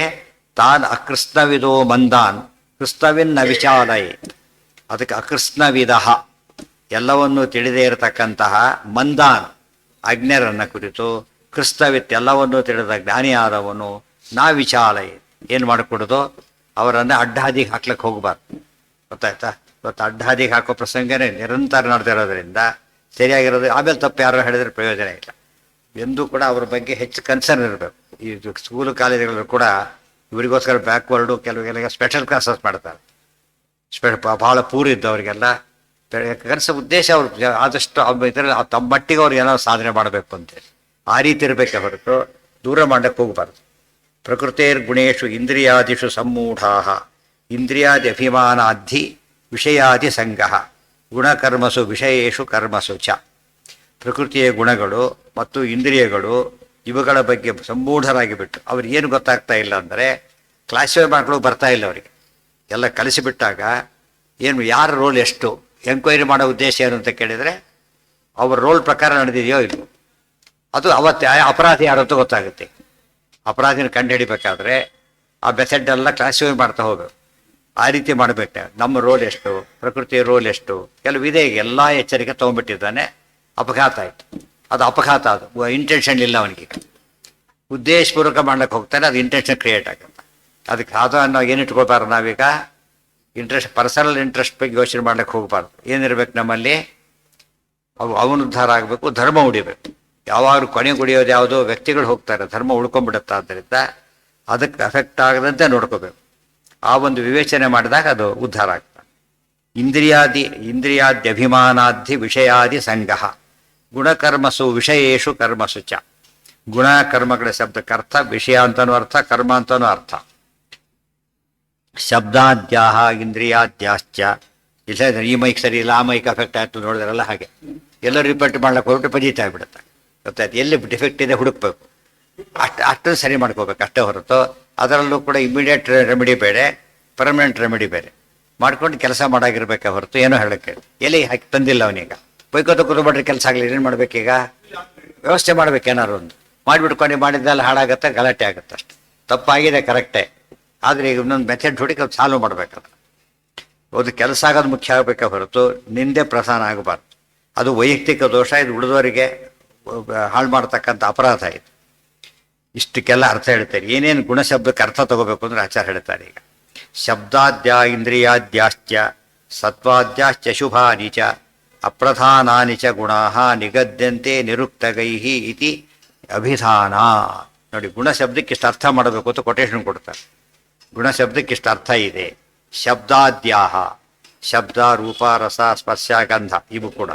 ತಾನ್ ಅಕೃಷ್ಣವಿದೋ ಮಂದಾನ್ ಕೃಷ್ಣವಿನ್ನ ವಿಚಾಲಯೇತ್. ಅದಕ್ಕೆ ಅಕೃಷ್ಣವಿದ ಎಲ್ಲವನ್ನೂ ತಿಳಿದೇ ಇರತಕ್ಕಂತಹ ಮಂದಾನ್ ಅಜ್ಞರನ್ನ ಕುರಿತು, ಕ್ರಿಸ್ತವಿತ್ ಎಲ್ಲವನ್ನೂ ತಿಳಿದ ಜ್ಞಾನಿಯಾದವನು ನಾ ವಿಚಾಲಯೇತ್ ಏನು ಮಾಡಿಕೊಡೋದು, ಅವರನ್ನು ಅಡ್ಡಹಾದಿಗೆ ಹಾಕ್ಲಿಕ್ಕೆ ಹೋಗಬಾರ್ದು. ಗೊತ್ತಾಯ್ತಾ? ಇವತ್ತು ಅಡ್ಡಹಾದಿಗೆ ಹಾಕೋ ಪ್ರಸಂಗನೇ ನಿರಂತರ ನಡೆದಿರೋದ್ರಿಂದ ಸರಿಯಾಗಿರೋದು. ಆಮೇಲೆ ತಪ್ಪು ಯಾರೋ ಹೇಳಿದ್ರೆ ಪ್ರಯೋಜನ ಇಲ್ಲ. ಎಂದೂ ಕೂಡ ಅವ್ರ ಬಗ್ಗೆ ಹೆಚ್ಚು ಕನ್ಸರ್ನ್ ಇರಬೇಕು. ಈ ಸ್ಕೂಲು ಕಾಲೇಜುಗಳಲ್ಲೂ ಕೂಡ ಇವರಿಗೋಸ್ಕರ ಬ್ಯಾಕ್ವರ್ಡು ಕೆಲವರಿಗೆಲ್ಲ ಸ್ಪೆಷಲ್ ಕ್ಲಾಸಸ್ ಮಾಡ್ತಾರೆ. ಭಾಳ ಪೂರ್ ಇದ್ದವರಿಗೆಲ್ಲ ಕನಸ ಉದ್ದೇಶ ಅವ್ರು ಆದಷ್ಟು ಇದರಲ್ಲಿ ತಮ್ಮ ಮಟ್ಟಿಗೆ ಅವ್ರು ಏನೋ ಸಾಧನೆ ಮಾಡಬೇಕು ಅಂತೇಳಿ ಆ ರೀತಿ ಇರಬೇಕೆ ಹೊರತು ದೂರ ಮಾಡಕ್ಕೆ ಹೋಗಬಾರ್ದು. ಪ್ರಕೃತಿರ್ ಗುಣೇಶು ಇಂದ್ರಿಯಾದಿಷು ಸಮ್ಮೂಢಾ ಇಂದ್ರಿಯಾದಿ ಅಭಿಮಾನಾಧಿ ವಿಷಯಾದಿ ಸಂಗಃ ಗುಣಕರ್ಮಸು ವಿಷಯೇಶು ಕರ್ಮಸು ಚ. ಪ್ರಕೃತಿಯ ಗುಣಗಳು ಮತ್ತು ಇಂದ್ರಿಯಗಳು ಇವುಗಳ ಬಗ್ಗೆ ಸಮ್ಮೂಢರಾಗಿ ಬಿಟ್ಟು ಅವ್ರಿಗೆ ಏನು ಗೊತ್ತಾಗ್ತಾ ಇಲ್ಲ ಅಂದರೆ ಕ್ಲಾಸಿಫೈ ಮಾಡ್ಕೊಳ್ಳೋಕೆ ಬರ್ತಾ ಇಲ್ಲ ಅವರಿಗೆ. ಎಲ್ಲ ಕಲಿಸಿಬಿಟ್ಟಾಗ ಏನು ಯಾರ ರೋಲ್ ಎಷ್ಟು ಎಂಕ್ವೈರಿ ಮಾಡೋ ಉದ್ದೇಶ ಏನು ಅಂತ ಕೇಳಿದರೆ ಅವ್ರ ರೋಲ್ ಪ್ರಕಾರ ನಡೆದಿದೆಯೋ ಇಲ್ಲವೋ ಅದು ಅವತ್ತೇ ಅಪರಾಧಿ ಯಾರು ಅಂತ ಗೊತ್ತಾಗುತ್ತೆ. ಅಪರಾಧಿನ ಕಂಡು ಹಿಡಿಬೇಕಾದ್ರೆ ಆ ಮೆಥಡ್ ಕ್ಲಾಸಿಫೈ ಮಾಡ್ತಾ ಹೋಗಬೇಕು. ಆ ರೀತಿ ಮಾಡಬೇಕು. ನಮ್ಮ ರೋಲ್ ಎಷ್ಟು, ಪ್ರಕೃತಿಯ ರೋಲ್ ಎಷ್ಟು, ಕೆಲವು ಇದೆ. ಎಲ್ಲ ಎಚ್ಚರಿಕೆ ತೊಗೊಂಡ್ಬಿಟ್ಟಿದ್ದಾನೆ, ಅಪಘಾತ ಆಯಿತು. ಅದು ಅಪಘಾತ, ಅದು ಇಂಟೆನ್ಷನ್ ಇಲ್ಲ ಅವನಿಗೆ. ಉದ್ದೇಶಪೂರ್ವಕ ಮಾಡ್ಲಿಕ್ಕೆ ಹೋಗ್ತಾನೆ, ಅದು ಇಂಟೆನ್ಷನ್ ಕ್ರಿಯೇಟ್ ಆಗುತ್ತೆ. ಅದಕ್ಕೆ ಅದು ನಾವು ಏನು ಇಟ್ಕೊಳ್ಬಾರ್ದು ನಾವೀಗ ಇಂಟ್ರೆಸ್ಟ್, ಪರ್ಸನಲ್ ಇಂಟ್ರೆಸ್ಟ್ ಬಗ್ಗೆ ಯೋಚನೆ ಮಾಡ್ಲಿಕ್ಕೆ ಹೋಗಬಾರ್ದು. ಏನಿರ್ಬೇಕು ನಮ್ಮಲ್ಲಿ, ಅವನು ಉದ್ಧಾರ ಆಗಬೇಕು, ಧರ್ಮ ಉಳಿಬೇಕು. ಯಾವಾಗಲೂ ಕೊನೆ ಗುಡಿಯೋದು ಯಾವುದೋ ವ್ಯಕ್ತಿಗಳು ಹೋಗ್ತಾರೆ, ಧರ್ಮ ಉಳ್ಕೊಂಡ್ಬಿಡುತ್ತೆ. ಆದ್ದರಿಂದ ಅದಕ್ಕೆ ಅಫೆಕ್ಟ್ ಆಗದಂತೆ ನೋಡ್ಕೋಬೇಕು. ಆ ಒಂದು ವಿವೇಚನೆ ಮಾಡಿದಾಗ ಅದು ಉದ್ಧಾರ ಆಗ್ತದೆ. ಇಂದ್ರಿಯಾದ್ಯಭಿಮಾನಾಧಿ ವಿಷಯಾದಿ ಸಂಗಃ ಗುಣಕರ್ಮಸು ವಿಷಯೇಶು ಕರ್ಮಸು ಚ. ಗುಣ ಕರ್ಮಗಳ ಶಬ್ದಕ್ಕೆ ಅರ್ಥ ವಿಷಯ ಅಂತನೂ ಅರ್ಥ, ಕರ್ಮ ಅಂತನೂ ಅರ್ಥ. ಶಬ್ದಾದ್ಯಾಹ ಇಂದ್ರಿಯಾದ್ಯಾಶ್ಚ. ಇಲ್ಲ ಈ ಮೈಕ್ ಸರಿ ಇಲ್ಲ, ಆ ಮೈಕ್ ಅಫೆಕ್ಟ್ ಆಯಿತು ನೋಡಿದ್ರಲ್ಲ, ಹಾಗೆ ಎಲ್ಲರೂ ರಿಪೇಟ್ ಮಾಡ್ಲಿಕ್ಕೆ ಹೊರಟು ಪಜೀತಾ ಆಗ್ಬಿಡುತ್ತೆ. ಗೊತ್ತಾಯ್ತು? ಎಲ್ಲಿ ಡಿಫೆಕ್ಟ್ ಇದೆ ಹುಡುಕ್ಬೇಕು, ಅಷ್ಟನ್ನು ಸರಿ ಮಾಡ್ಕೋಬೇಕು ಅಷ್ಟೇ ಹೊರತು ಅದರಲ್ಲೂ ಕೂಡ ಇಮಿಡಿಯೇಟ್ ರೆಮಿಡಿ ಬೇರೆ, ಪರ್ಮನೆಂಟ್ ರೆಮಿಡಿ ಬೇರೆ ಮಾಡ್ಕೊಂಡು ಕೆಲಸ ಮಾಡಾಗಿರ್ಬೇಕೆ ಹೊರತು ಏನೋ ಹೇಳೋಕ್ಕೆ ಎಲ್ಲಿ ಹಾಕಿ ತಂದಿಲ್ಲ ಅವನೀಗ. ಬೈಕೋತ ಕೂತ್ಬಿಟ್ರೆ ಕೆಲಸ ಆಗಲಿ, ಏನು ಮಾಡ್ಬೇಕೀಗ? ವ್ಯವಸ್ಥೆ ಮಾಡ್ಬೇಕು. ಏನಾರು ಒಂದು ಮಾಡಿಬಿಟ್ಕೊಂಡು ಮಾಡಿದ್ದೆಲ್ಲ ಹಾಳಾಗತ್ತೆ, ಗಲಾಟೆ ಆಗುತ್ತೆ ಅಷ್ಟೆ. ತಪ್ಪಾಗಿದೆ ಕರೆಕ್ಟೇ, ಆದರೆ ಈಗ ಇನ್ನೊಂದು ಮೆಥಡ್ ಹುಡುಕಿ ಅದು ಸಾಲ್ವ್ ಮಾಡಬೇಕಲ್ಲ. ಅದು ಕೆಲಸ ಆಗೋದು ಮುಖ್ಯ ಆಗಬೇಕೆ ಹೊರತು ನಿಂದೆ ಪ್ರಧಾನ ಆಗಬಾರ್ದು. ಅದು ವೈಯಕ್ತಿಕ ದೋಷ, ಇದು ಉಳಿದವರಿಗೆ ಹಾಳು ಮಾಡ್ತಕ್ಕಂಥ ಅಪರಾಧ ಇದು. ಇಷ್ಟಕ್ಕೆಲ್ಲ ಅರ್ಥ ಹೇಳ್ತಾರೆ. ಏನೇನು ಗುಣಶಬ್ದಕ್ಕೆ ಅರ್ಥ ತಗೋಬೇಕು ಅಂದ್ರೆ ಆಚಾರ ಹೇಳ್ತಾರೆ. ಈಗ ಶಬ್ದಾದ್ಯ ಇಂದ್ರಿಯಾದ್ಯಾಶ್ಚ ಸತ್ವಾದ್ಯಾಶ್ಚ ಶುಭಾನಿ ಚ ಅಪ್ರಧಾನಾನಿ ಚ ಗುಣಾಃ ನಿಗದ್ಯಂತೆ ನಿರುಕ್ತಗೈಹಿ ಇತಿ ಅಭಿಧಾನ. ನೋಡಿ, ಗುಣಶಬ್ದಕ್ಕೆ ಇಷ್ಟು ಅರ್ಥ ಮಾಡಬೇಕು ಅಂತ ಕೊಟೇಶನ್ ಕೊಡ್ತಾರೆ. ಗುಣಶಬ್ದಕ್ಕೆ ಇಷ್ಟು ಅರ್ಥ ಇದೆ. ಶಬ್ದಾದ್ಯಾಹ, ಶಬ್ದ, ರೂಪ, ರಸ, ಸ್ಪರ್ಶ, ಗಂಧ ಇವು ಕೂಡ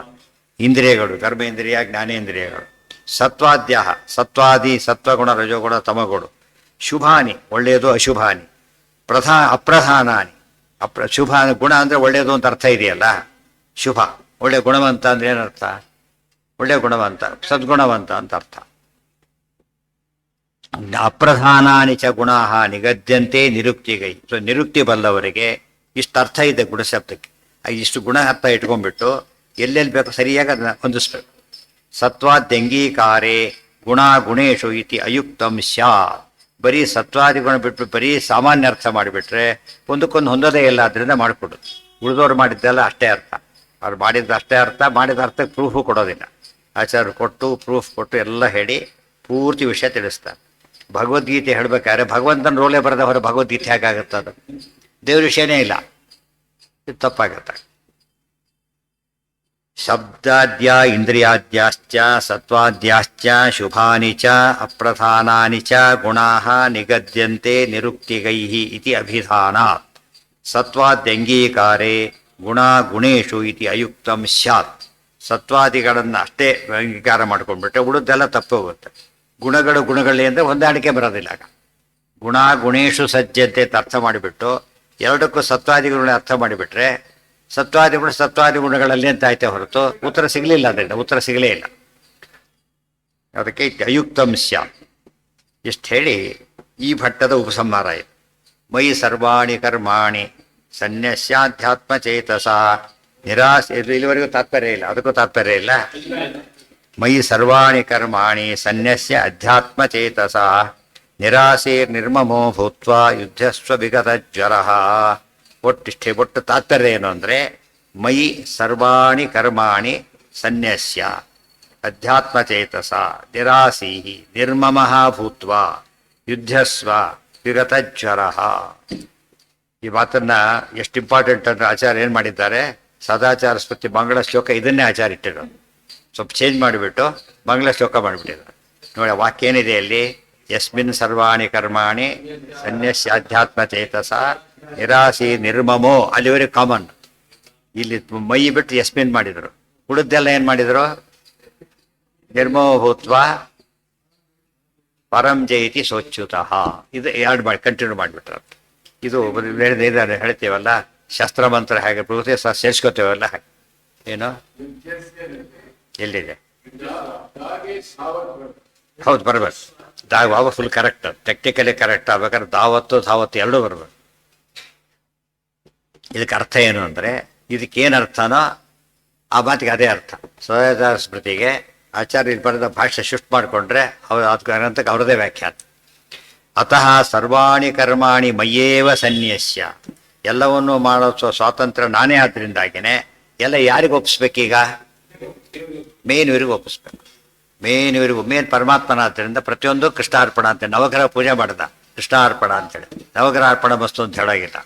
ಇಂದ್ರಿಯಗಳು, ಕರ್ಮೇಂದ್ರಿಯ, ಜ್ಞಾನೇಂದ್ರಿಯಗಳು. ಸತ್ವಾದ್ಯಾಹ, ಸತ್ವಾದಿ, ಸತ್ವಗುಣ, ರಜೋಗುಣ, ತಮಗುಣ. ಶುಭಾನಿ, ಒಳ್ಳೆಯದು, ಶುಭ. ಒಳ್ಳೆ ಗುಣವಂತ ಅಂದ್ರೆ ಏನರ್ಥ? ಒಳ್ಳೆ ಗುಣವಂತ, ಸದ್ಗುಣವಂತ ಅಂತ ಅರ್ಥ. ಅಪ್ರಧಾನಾನಿ ಚ ಗುಣಾ ನಿಗದ್ಯಂತೆ ನಿರುಕ್ತಿಗೈ. ಸೊ ನಿರುಕ್ತಿ ಬಲ್ಲವರಿಗೆ ಇಷ್ಟು ಅರ್ಥ ಇದೆ ಗುಣಶಬ್ದಕ್ಕೆ. ಇಷ್ಟು ಗುಣ ಅರ್ಥ ಇಟ್ಕೊಂಡ್ಬಿಟ್ಟು ಎಲ್ಲೆಲ್ಲಿ ಬೇಕು ಸರಿಯಾಗಿ ಅದನ್ನ ಹೊಂದಿಸ್ಬೇಕು. ಸತ್ವಾದ್ಯಂಗೀಕಾರೇ ಗುಣ ಗುಣೇಶು ಇತಿ ಅಯುಕ್ತಂ ಸ್ಯಾತ್. ಬರೀ ಸತ್ವಾದಿ ಗುಣ ಬಿಟ್ಟು ಬರೀ ಸಾಮಾನ್ಯ ಅರ್ಥ ಮಾಡಿಬಿಟ್ರೆ ಒಂದಕ್ಕೊಂದು ಹೊಂದದೇ ಇಲ್ಲ. ಅದರಿಂದ ಮಾಡಿಕೊಡು. ಉಳಿದವ್ರು ಮಾಡಿದ್ದೆಲ್ಲ ಅಷ್ಟೇ ಅರ್ಥ, ಅವ್ರು ಮಾಡಿದ್ದು ಅಷ್ಟೇ ಅರ್ಥ, ಮಾಡಿದ ಅರ್ಥಕ್ಕೆ ಪ್ರೂಫು ಕೊಡೋದಿಲ್ಲ. ಆಚಾರ್ಯರು ಕೊಟ್ಟು ಪ್ರೂಫ್ ಕೊಟ್ಟು ಎಲ್ಲ ಹೇಳಿ ಪೂರ್ತಿ ವಿಷಯ ತಿಳಿಸ್ತಾರೆ. ಭಗವದ್ಗೀತೆ ಹೇಳ್ಬೇಕಾದ್ರೆ ಭಗವಂತನ ರೋಲೇ ಬರದ ಹೊರ ಭಗವದ್ಗೀತೆ ಹೇಗಾಗುತ್ತೆ? ಅದು ದೇವ್ರ ವಿಷಯನೇ ಇಲ್ಲ, ಇದು ತಪ್ಪಾಗತ್ತೆ. ಶಬ್ದಾದ್ಯ ಇಂದ್ರಿಯಾದ್ಯಾಶ್ಚ ಸತ್ವಾದ್ಯಾಶ್ಚ ಶುಭಾನಿ ಚ ಅಪ್ರಧಾನಾನಿ ಚ ಗುಣಾಃ ನಿಗದ್ಯಂತೆ ನಿರುಕ್ತಿಗೈಃ ಇತಿ ಅಭಿಧಾನಾತ್. ಸತ್ವಾದ್ಯಂಗೀಕಾರೇ ಗುಣ ಗುಣೇಶು ಇತಿ ಅಯುಕ್ತಂ ಸ್ಯಾತ್. ಸತ್ವಾದಿಗಳನ್ನು ಅಷ್ಟೇ ಅಂಗೀಕಾರ ಮಾಡ್ಕೊಂಡ್ಬಿಟ್ರೆ ಉಳಿದೆಲ್ಲ ತಪ್ಪು ಹೋಗುತ್ತೆ. ಗುಣಗಳು ಗುಣಗಳೇ ಅಂದರೆ ಹೊಂದಾಣಿಕೆ ಬರೋದಿಲ್ಲ. ಆಗ ಗುಣ ಗುಣೇಶು ಸಜ್ಜಂತೆ ಅಂತ ಅರ್ಥ ಮಾಡಿಬಿಟ್ಟು ಎರಡಕ್ಕೂ ಸತ್ವಾದಿಗಳನ್ನ ಅರ್ಥ ಮಾಡಿಬಿಟ್ರೆ ಸತ್ವಾದಿಗಳು ಸತ್ವಾದಿ ಗುಣಗಳಲ್ಲಿ ಅಂತ ಆಯ್ತೆ ಹೊರತು ಉತ್ತರ ಸಿಗಲಿಲ್ಲ. ಅದರಿಂದ ಉತ್ತರ ಸಿಗಲೇ ಇಲ್ಲ. ಅದಕ್ಕೆ ಅಯುಕ್ತಂ ಸ್ಯಾತ್. ಇಷ್ಟು ಹೇಳಿ ಈ ಭಟ್ಟದ ಉಪಸಂಹಾರ ಇದೆ. ಮಯಿ ಸರ್ವಾಣಿ ಕರ್ಮಾಣಿ ಸನ್ಯಸ್ಯಾಧ್ಯಾತ್ಮಚೇತಸ ನಿರಾಸೆ. ಇಲ್ಲಿವರೆಗೂ ತಾತ್ಪರ್ಯ ಇಲ್ಲ, ಅದಕ್ಕೂ ತಾತ್ಪರ್ಯ ಇಲ್ಲ. ಮಯಿ ಸರ್ವಾಣಿ ಕರ್ಮಾಣಿ ಸನ್ಯಸ್ಯ ಅಧ್ಯಾತ್ಮಚೇತಸ ನಿರಾಸೇರ್ ನಿರ್ಮಮೋ ಭೂತ್ವ ಯುದ್ಧಸ್ವ ವಿಗತ ಜ್ವರಃ. ಒಟ್ಟಿಷ್ಟೇ. ಒಟ್ಟು ತಾತ್ಪರ್ಯ ಏನು ಅಂದರೆ ಮಯಿ ಸರ್ವಾಣಿ ಕರ್ಮಾಣಿ ಸನ್ಯಸ್ಯ ಅಧ್ಯಾತ್ಮಚೇತಸ ನಿರಾಸೀ ನಿರ್ಮಮಃ ಭೂತ್ವ ಯುದ್ಧಸ್ವ ವಿಗತ ಜ್ವರಃ. ಈ ಮಾತನ್ನ ಎಷ್ಟು ಇಂಪಾರ್ಟೆಂಟ್ ಅಂದ್ರೆ ಆಚಾರ್ಯ ಏನು ಮಾಡಿದ್ದಾರೆ, ಸದಾಚಾರ ಸ್ಮೃತಿ ಮಂಗಳ ಶ್ಲೋಕ ಇದನ್ನೇ ಆಚಾರ್ಯ ಇಟ್ಟಿರೋದು. ಸ್ವಲ್ಪ ಚೇಂಜ್ ಮಾಡಿಬಿಟ್ಟು ಮಂಗಳ ಶ್ಲೋಕ ಮಾಡಿಬಿಟ್ಟಿದ್ದಾರೆ. ನೋಡಿ ವಾಕ್ಯ ಏನಿದೆ ಅಲ್ಲಿ, ಯಸ್ಮಿನ್ ಸರ್ವಾಣಿ ಕರ್ಮಾಣಿ ಸನ್ಯಸ್ಯಾಧ್ಯಾತ್ಮ ಚೇತಸ ನಿರಾಸಿ ನಿರ್ಮಮೋ. ಅಲ್ಲಿವರೆಗೆ ಕಾಮನ್. ಇಲ್ಲಿ ಮೈ ಬಿಟ್ಟು ಯಸ್ಮಿನ್ ಮಾಡಿದರು. ಉಳಿದೆಲ್ಲ ಏನು ಮಾಡಿದರು? ನಿರ್ಮಮೋ ಭೂತ್ವ ಪರಂ ಜಯತಿ ಸೋಚ್ಯುತಃ. ಇದು ಎರಡು ಮಾಡಿ ಕಂಟಿನ್ಯೂ ಮಾಡಿಬಿಟ್ರು. ಇದು ಹೇಳ್ತೀವಲ್ಲ ಶಸ್ತ್ರ ಮಂತ್ರ ಹೇಗೆ ಪ್ರಕೃತಿ ಸೇರಿಸ್ಕೋತೇವಲ್ಲ ಹಾಗೆ. ಏನು ಎಲ್ಲಿದೆ? ಹೌದು, ಬರ್ಬೇಕು. ದಾವ ಫುಲ್ ಕರೆಕ್ಟ್, ಟೆಕ್ನಿಕಲಿ ಕರೆಕ್ಟ್ ಆಗ್ಬೇಕಾದ್ರೆ ಧಾವತ್ತು ಎರಡೂ ಬರ್ಬೇಕು. ಇದಕ್ಕೆ ಅರ್ಥ ಏನು ಅಂದರೆ ಇದಕ್ಕೇನು ಅರ್ಥನೋ ಆ ಮಾತಿಗೆ ಅದೇ ಅರ್ಥ. ಸದಾಚಾರ ಸ್ಮೃತಿಗೆ ಆಚಾರ್ಯ ಬರೆದ ಭಾಷೆ ಶಿಫ್ಟ್ ಮಾಡಿಕೊಂಡ್ರೆ ಅದಕ್ಕೆ ಅವ್ರದೇ ವ್ಯಾಖ್ಯಾನ. ಅತಃ ಸರ್ವಾಣಿ ಕರ್ಮಾಣಿ ಮಯ್ಯೇವ ಸನ್ಯಸ್ಯ. ಎಲ್ಲವನ್ನೂ ಮಾಡೋ ಸ್ವಾತಂತ್ರ್ಯ ನಾನೇ. ಆದ್ದರಿಂದಾಗಿನೇ ಎಲ್ಲ ಯಾರಿಗೆ ಒಪ್ಪಿಸ್ಬೇಕೀಗ? ಮೇನ್ವರಿಗೂ ಒಪ್ಪಿಸ್ಬೇಕು. ಮೇನ್ ಪರಮಾತ್ಮನಾದ್ದರಿಂದ ಪ್ರತಿಯೊಂದು ಕೃಷ್ಣಾರ್ಪಣ ಅಂತೇಳಿ ನವಗ್ರಹ ಪೂಜೆ ಮಾಡ್ದ, ಕೃಷ್ಣಾರ್ಪಣ ಅಂತೇಳಿ. ನವಗ್ರಹ ಅರ್ಪಣ ವಸ್ತು ಅಂತ ಹೇಳೋಗಿಲ್ಲ.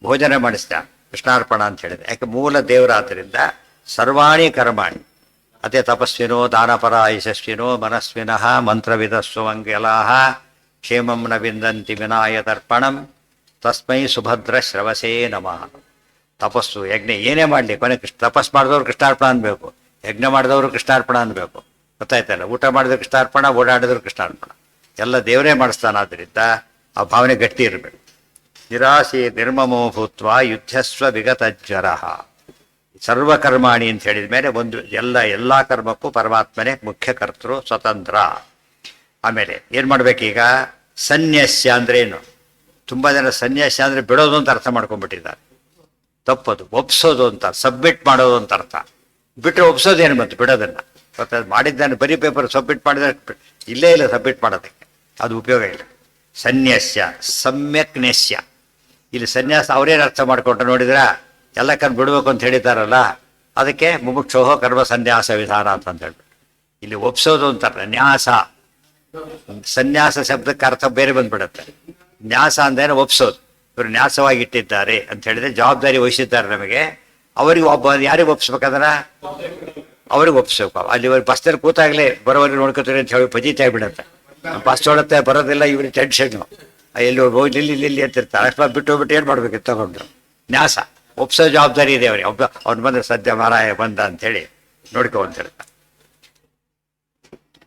ಭೋಜನ ಮಾಡಿಸ್ದ, ಕೃಷ್ಣಾರ್ಪಣ ಅಂತ ಹೇಳಿದೆ. ಯಾಕೆ ಮೂಲ ದೇವರಾದ್ದರಿಂದ ಸರ್ವಾಣಿ ಕರ್ಮಾಣಿ. ಅದೇ ತಪಸ್ವಿನೋ ದಾನಪರ ಯಶಸ್ವಿನೋ ಮನಸ್ವಿನಃ ಮಂತ್ರವಿದಸ್ವ ಮಂಗಲಾಃ ಕ್ಷೇಮಂ ನ ವಿಂದಂತಿ ವಿನಾಯದರ್ಪಣಂ ತಸ್ಮೈ ಸುಭದ್ರ ಶ್ರವಸೇ ನಮಃ. ತಪಸ್ಸು ಯಜ್ಞ ಏನೇ ಮಾಡಲಿ ಕೊನೆ ತಪಸ್ ಮಾಡಿದವರು ಕೃಷ್ಣಾರ್ಪಣ ಅನ್ಬೇಕು, ಯಜ್ಞ ಮಾಡಿದವರು ಕೃಷ್ಣಾರ್ಪಣ ಅನ್ಬೇಕು. ಗೊತ್ತಾಯ್ತಲ್ಲ? ಊಟ ಮಾಡಿದ್ರು ಕೃಷ್ಣಾರ್ಪಣ, ಓಡಾಡಿದ್ರು ಕೃಷ್ಣಾರ್ಪಣ. ಎಲ್ಲ ದೇವರೇ ಮಾಡಿಸ್ತಾನಾದ್ರಿಂದ ಆ ಭಾವನೆ ಗಟ್ಟಿ ಇರಬೇಕು. ನಿರಾಸೆ ನಿರ್ಮಮೋ ಭೂತ್ವ ಯುದ್ಧಸ್ವ ವಿಗತ ಜ್ವರಃ. ಸರ್ವಕರ್ಮಾಣಿ ಅಂತ ಹೇಳಿದ ಮೇಲೆ ಒಂದು ಎಲ್ಲ ಕರ್ಮಕ್ಕೂ ಪರಮಾತ್ಮನೇ ಮುಖ್ಯ ಕರ್ತೃ, ಸ್ವತಂತ್ರ. ಆಮೇಲೆ ಏನು ಮಾಡ್ಬೇಕೀಗ? ಸನ್ಯಾಸ್ಯ ಅಂದ್ರೆ ಏನು? ತುಂಬ ಜನ ಸನ್ಯಾಸ್ಯ ಅಂದರೆ ಬಿಡೋದು ಅಂತ ಅರ್ಥ ಮಾಡ್ಕೊಂಡ್ಬಿಟ್ಟಿದ್ದಾರೆ. ತಪ್ಪದು. ಒಪ್ಸೋದು ಅಂತ, ಸಬ್ಮಿಟ್ ಮಾಡೋದು ಅಂತ ಅರ್ಥ. ಬಿಟ್ಟರೆ ಒಪ್ಸೋದೇನು ಬಂತು? ಬಿಡೋದನ್ನ ಮಾಡಿದ್ದಾನೆ. ಬರೀ ಪೇಪರ್ ಸಬ್ಮಿಟ್ ಮಾಡಿದ್ರೆ ಇಲ್ಲೇ ಇಲ್ಲ ಸಬ್ಮಿಟ್ ಮಾಡೋದಕ್ಕೆ, ಅದು ಉಪಯೋಗ ಇಲ್ಲ. ಸನ್ಯಾಸ್ಯ ಸಮ್ಯಕ್ ನೇಸ್ಯ. ಇಲ್ಲಿ ಸನ್ಯಾಸ ಅವರೇನು ಅರ್ಥ ಮಾಡ್ಕೊಂಡ್ರೆ ನೋಡಿದ್ರ ಎಲ್ಲ ಕರ್ಮ ಬಿಡಬೇಕು ಅಂತ ಹೇಳಿದಾರಲ್ಲ, ಅದಕ್ಕೆ ಮುಮುಕ್ಷೋಹ ಕರ್ಮ ಸನ್ಯಾಸ ವಿಧಾನ ಅಂತ ಹೇಳ್ಬಿಟ್ಟು ಇಲ್ಲಿ ಒಪ್ಸೋದು ಅಂತಾರಲ್ಲ. ನ್ಯಾಸ, ಸನ್ಯಾಸ ಶಬ್ದಕ್ಕೆ ಅರ್ಥ ಬೇರೆ ಬಂದ್ಬಿಡುತ್ತೆ. ನ್ಯಾಸ ಅಂದೇನು ಒಪ್ಸೋದು. ಇವರು ನ್ಯಾಸವಾಗಿ ಇಟ್ಟಿದ್ದಾರೆ ಅಂತ ಹೇಳಿದ್ರೆ ಜವಾಬ್ದಾರಿ ವಹಿಸಿದ್ದಾರೆ ನಮಗೆ. ಅವರಿಗೆ ಯಾರಿಗೆ ಒಪ್ಸ್ಬೇಕಂದ್ರ ಅವ್ರಿಗೆ ಒಪ್ಸ್ಬೇಕು. ಅಲ್ಲಿ ಇವ್ರು ಬಸ್ದಲ್ಲಿ ಕೂತಾಗಲೇ ಬರೋವರೆಗೆ ನೋಡ್ಕೋತಾರೆ ಅಂತ ಹೇಳಿ ಪಜೀತಿ ಆಗಿಬಿಡುತ್ತೆ. ಬಸ್ ತೊಳತ್ತೆ ಬರೋದಿಲ್ಲ, ಇವ್ರಿಗೆ ಟೆನ್ಷನ್ನು. ಎಲ್ಲಿ ಹೋಗಿ ಇಲ್ಲಿ ಅಂತಿರ್ತಾರೆ. ಅಷ್ಟು ಬಿಟ್ಟು ಹೋಗ್ಬಿಟ್ಟು ಏನು ಮಾಡ್ಬೇಕು ತಗೊಂಡು. ನ್ಯಾಸ ಒಪ್ಸೋ ಜವಾಬ್ದಾರಿ ಇದೆ ಅವ್ರಿಗೆ. ಅವ್ನು ಬಂದ್ರೆ ಸದ್ಯ ಮಾರಾಯ ಬಂದ ಅಂಥೇಳಿ ನೋಡ್ಕೊ ಅಂತ ಹೇಳ್ತಾರೆ.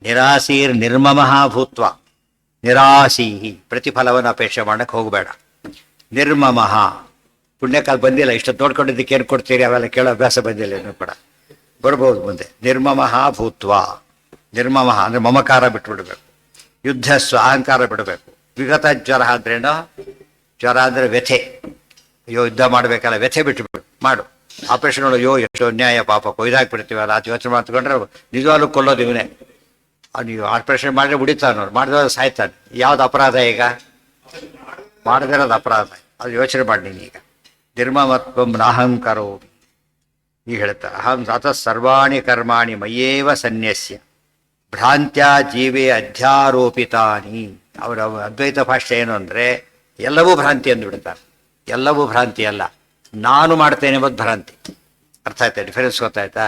ನಿರಾಸೀರ್ ನಿರ್ಮಮಃ ಭೂತ್ವ. ನಿರಾಸೀಹಿ ಪ್ರತಿಫಲವನ್ನು ಅಪೇಕ್ಷೆ ಮಾಡಕ್ಕೆ ಹೋಗಬೇಡ. ನಿರ್ಮಮಃ ಪುಣ್ಯಕಾಲ ಬಂದಿಲ್ಲ, ಇಷ್ಟೊತ್ತು ನೋಡ್ಕೊಂಡಿದ್ದಕ್ಕೆ ಏನು ಕೊಡ್ತೀರಿ ಅವೆಲ್ಲ ಕೇಳೋ ಅಭ್ಯಾಸ ಬಂದಿಲ್ಲ ಇನ್ನೂ ಕೂಡ. ಬರ್ಬೋದು ಮುಂದೆ. ನಿರ್ಮಮಃ ಭೂತ್ವ, ನಿರ್ಮಮಃ ಅಂದರೆ ಮಮಕಾರ ಬಿಟ್ಬಿಡ್ಬೇಕು, ಯುದ್ಧಸ್ವ ಅಹಂಕಾರ ಬಿಡಬೇಕು. ವಿಗತ ಜ್ವರ ಅಂದ್ರೇನು? ಜ್ವರ ಅಂದರೆ ವ್ಯಥೆ. ಅಯ್ಯೋ ಯುದ್ಧ ಮಾಡಬೇಕಲ್ಲ, ವ್ಯಥೆ ಬಿಟ್ಟುಬಿಡು, ಮಾಡು. ಆಪರೇಷನ್ ಅಯ್ಯೋ ಎಷ್ಟು ಅನ್ಯಾಯ, ಪಾಪ ಕೊಯ್ದಾಕ್ಬಿಡ್ತೀವಲ್ಲ, ಅದು ಯೋಚನೆ ಮಾಡ್ಕೊಂಡ್ರೆ ನಿಜವಾಗ್ಲೂ ಕೊಲ್ಲೋದು ಇವನೇ. ನೀವು ಆಪರೇಷನ್ ಮಾಡಿದ್ರೆ ಉಡಿತಾನವ್ರು, ಮಾಡಿದವ್ರು ಸಾಯ್ತಾನೆ. ಯಾವ್ದು ಅಪರಾಧ ಈಗ? ಮಾಡದಿರೋದು ಅಪರಾಧ. ಅದು ಯೋಚನೆ ಮಾಡಿ ನೀನೀಗ. ನಿರ್ಮಮತ್ವಂ ನಾಹಂಕರೋ ಈಗ ಹೇಳ್ತಾ ಅಹಂ ಅತಃ ಸರ್ವಾಣಿ ಕರ್ಮಾಣಿ ಮಯ್ಯೇವ ಸನ್ಯಸ್ಯ ಭ್ರಾಂತ್ಯ ಜೀವೇ ಅಧ್ಯಾರೋಪಿತಾನಿ. ಅವರ ಅದ್ವೈತ ಭಾಷೆ ಏನು ಅಂದರೆ ಎಲ್ಲವೂ ಭ್ರಾಂತಿ ಅಂದುಬಿಡ್ತಾರೆ. ಎಲ್ಲವೂ ಭ್ರಾಂತಿ ಅಲ್ಲ, ನಾನು ಮಾಡ್ತೇನೆ ಎಂಬುದು ಭ್ರಾಂತಿ. ಅರ್ಥ ಆಯ್ತಾ? ಡಿಫರೆನ್ಸ್ ಗೊತ್ತಾಯ್ತಾ?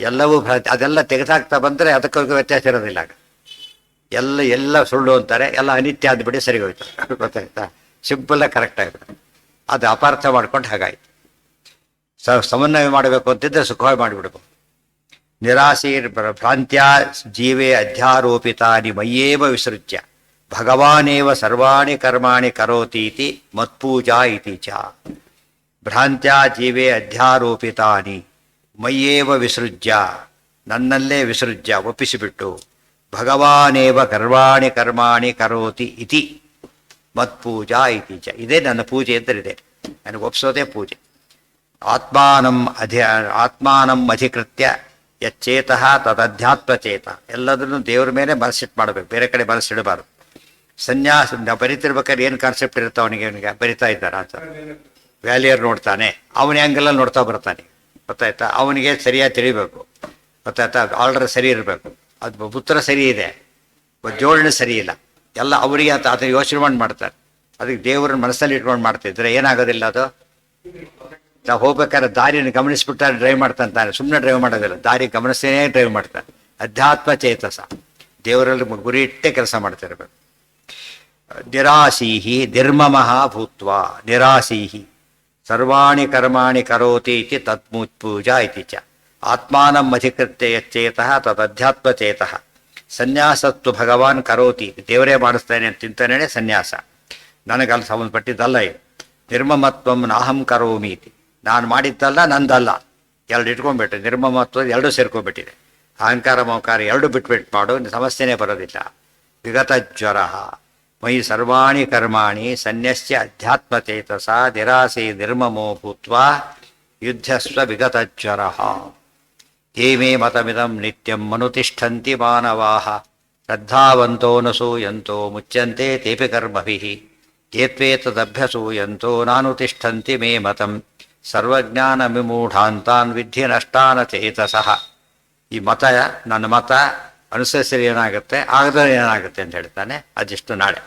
ಎಲ್ಲವೂ ಭ್ರಾಂತಿ. ಅದೆಲ್ಲ ತೆಗೆದಾಕ್ತಾ ಬಂದರೆ ಅದಕ್ಕೆ ವ್ಯತ್ಯಾಸ ಇರೋದಿಲ್ಲ. ಆಗ ಎಲ್ಲ ಸುಳ್ಳು ಅಂತಾರೆ, ಎಲ್ಲ ಅನಿತ್ಯ ಅಂದ್ಬಿಡಿ, ಸರಿ ಹೋಯ್ತು. ಗೊತ್ತಾಯ್ತಾ? ಸಿಂಪಲ್ಲಾಗಿ ಕರೆಕ್ಟ್ ಆಗುತ್ತೆ. ಅದು ಅಪಾರ್ಥ ಮಾಡ್ಕೊಂಡು ಹಾಗಾಯ್ತು. ಸಮನ್ವಯ ಮಾಡಬೇಕು ಅಂತಿದ್ದರೆ ಸುಖವಾಗಿ ಮಾಡಿಬಿಡ್ಬೇಕು. ನಿರಾಸೀರ್ ಭ್ರಾಂತ್ಯ ಜೀವೇ ಅಧ್ಯಾರೋಪಿತಾನಿ ಮಯ್ಯೇವ ವಿಸೃಜ್ಯ ಭಗವಾನೇವ ಸರ್ವಾಣಿ ಕರ್ಮಾಣಿ ಕರೋತೀತಿ ಮತ್ಪೂಜಾ ಇತಿ ಚ. ಭ್ರಾಂತ್ಯ ಜೀವೇ ಅಧ್ಯಾರೋಪಿತಾನಿ ಮಯ್ಯೇವ ವಿಸೃಜ್ಯ, ನನ್ನಲ್ಲೇ ವಿಸೃಜ್ಯ ಒಪ್ಪಿಸಿಬಿಟ್ಟು, ಭಗವಾನೇವ ಸರ್ವಾಣಿ ಕರ್ಮಾಣಿ ಕರೋತಿ ಇತಿ ಮತ್ಪೂಜಾ ಇತಿ ಚ. ಇದೇ ನನ್ನ ಪೂಜೆ ಅಂತರಿದೆ, ನನಗೆ ಒಪ್ಸೋದೇ ಪೂಜೆ. ಆತ್ಮಾನಂ ಅಧಿಕೃತ್ಯ ಯಚ್ಚೇತಃ ತದಧ್ಯಾತ್ಮಚೇತ. ಎಲ್ಲದನ್ನು ದೇವ್ರ ಮೇಲೆ ಮನಸ್ಸಿಟ್ಟು ಮಾಡಬೇಕು, ಬೇರೆ ಕಡೆ ಮನಸ್ಸಿಡಬಾರ್ದು. ಸನ್ಯಾಸ ನಾವು ಬರಿತಿರ್ಬೇಕಾದ್ರೆ ಏನು ಕಾನ್ಸೆಪ್ಟ್ ಇರುತ್ತೆ ಅವನಿಗೆ ಬರಿತಾ ಇದ್ದಾರ ಅಂತ ವ್ಯಾಲಿಯರ್ ನೋಡ್ತಾನೆ, ಅವನ ಆ್ಯಂಗಲಲ್ಲಿ ನೋಡ್ತಾ ಬರ್ತಾನೆ. ಗೊತ್ತಾಯ್ತಾ? ಅವನಿಗೆ ಸರಿಯಾಗಿ ತಿಳಿಬೇಕು. ಗೊತ್ತಾಯ್ತಾ? ಆರ್ಡರ್ ಸರಿ ಇರಬೇಕು, ಅದು ಉತ್ತರ ಸರಿ ಇದೆ, ಜೋಡಣೆ ಸರಿ ಇಲ್ಲ, ಎಲ್ಲ ಅವರಿಗೆ ಅಂತ ಅದನ್ನು ಯೋಚನೆ ಮಾಡಿ ಮಾಡ್ತಾರೆ. ಅದಕ್ಕೆ ದೇವ್ರನ್ನ ಮನಸ್ಸಲ್ಲಿ ಇಟ್ಕೊಂಡು ಮಾಡ್ತಿದ್ರೆ ಏನಾಗೋದಿಲ್ಲ. ಅದು ನಾವು ಹೋಗ್ಬೇಕಾದ್ರೆ ದಾರಿಯನ್ನು ಗಮನಿಸ್ಬಿಟ್ಟಾರೆ ಡ್ರೈವ್ ಮಾಡ್ತಾನೆ, ಸುಮ್ಮನೆ ಡ್ರೈವ್ ಮಾಡೋದಿಲ್ಲ, ದಾರಿ ಗಮನಿಸ್ತೇನೆ ಡ್ರೈವ್ ಮಾಡ್ತಾನೆ. ಅಧ್ಯಾತ್ಮ ಚೇತಸ, ದೇವರಲ್ಲಿ ಗುರಿ ಇಟ್ಟೇ ಕೆಲಸ ಮಾಡ್ತಿರ್ಬೇಕು. ನಿರಾಸೀಹಿ ನಿರ್ಮಮಃ ಭೂತ್ವ ನಿರಾಸೀಹಿ ಸರ್ವಾಣಿ ಕರ್ಮಾಣಿ ಕರೋತಿ ಇತಿ ತತ್ಪೂಜಾ ಇತಿ ಚ. ಆತ್ಮಾನಂ ಅಧಿಕೃತ್ಯ ಯಚ್ಚೇತಃ ತದಧ್ಯಾತ್ಮಚೇತಃ ಸನ್ಯಾಸತ್ವ ಭಗವಾನ್ ಕರೋತಿ. ದೇವರೇ ಮಾಡಿಸ್ತೇನೆ ಅಂತ ಚಿಂತನೆ ಸನ್ಯಾಸ. ನನಗಲ್ಲಿ ಸಂಬಂಧಪಟ್ಟಿದ್ದಲ್ಲ ಇದು. ನಿರ್ಮಮತ್ವಂ ನಾಹಂ ಕರೋಮಿ ಇತಿ, ನಾನು ಮಾಡಿದ್ದಲ್ಲ, ನಂದಲ್ಲ. ಎರಡು ಇಟ್ಕೊಂಡ್ಬಿಟ್ಟೆ, ನಿರ್ಮಮತ್ವ ಎರಡೂ ಸೇರ್ಕೊಂಡ್ಬಿಟ್ಟಿದೆ. ಅಹಂಕಾರ ಮಮಕಾರ ಎರಡು ಬಿಟ್ಬಿಟ್ಟು ಮಾಡು, ಸಮಸ್ಯೆನೇ ಬರೋದಿಲ್ಲ. ವಿಗತ ಜ್ವರ ಮಯಿ ಸರ್ವಾಣಿ ಕರ್ಮಾಣಿ ಸನ್ಯಸ್ಯ ಅಧ್ಯಾತ್ಮಚೇತಸ ನಿರಾಸೆ ನಿರ್ಮಮೋ ಭೂತ್ವ ಯುದ್ಧಸ್ವ ವಿಗತ ಜ್ವರ. ಹೇಮೇ ಮತಮಿದಂ ನಿತ್ಯಂ ಮನುತಿಷ್ಠಂತಿ ಮಾನವಾಃ ಶ್ರದ್ಧಾವಂತೋ ಮುಚ್ಯಂತೆ ತೇಪಿ ಕರ್ಮಭಿಃ ಏತ್ವೇತದಭ್ಯಸೂಯಂತೋ ನಾನುತಿಷ್ಠಂತಿ ಮೇ ಮತಂ ಸರ್ವಜ್ಞಾನ ವಿಮೂಢಾಂತಾನ್ ವಿಧಿ ನಷ್ಟಾನ ಚೇತಸಃ. ಈ ಮತ ನನ್ನ ಮತ ಅನುಸರಿಸಿದ್ರೆ ಏನಾಗುತ್ತೆ, ಆಗದ್ರೆ ಏನಾಗುತ್ತೆ ಅಂತ ಹೇಳ್ತಾನೆ. ಅದಿಷ್ಟು ನಾಳೆ.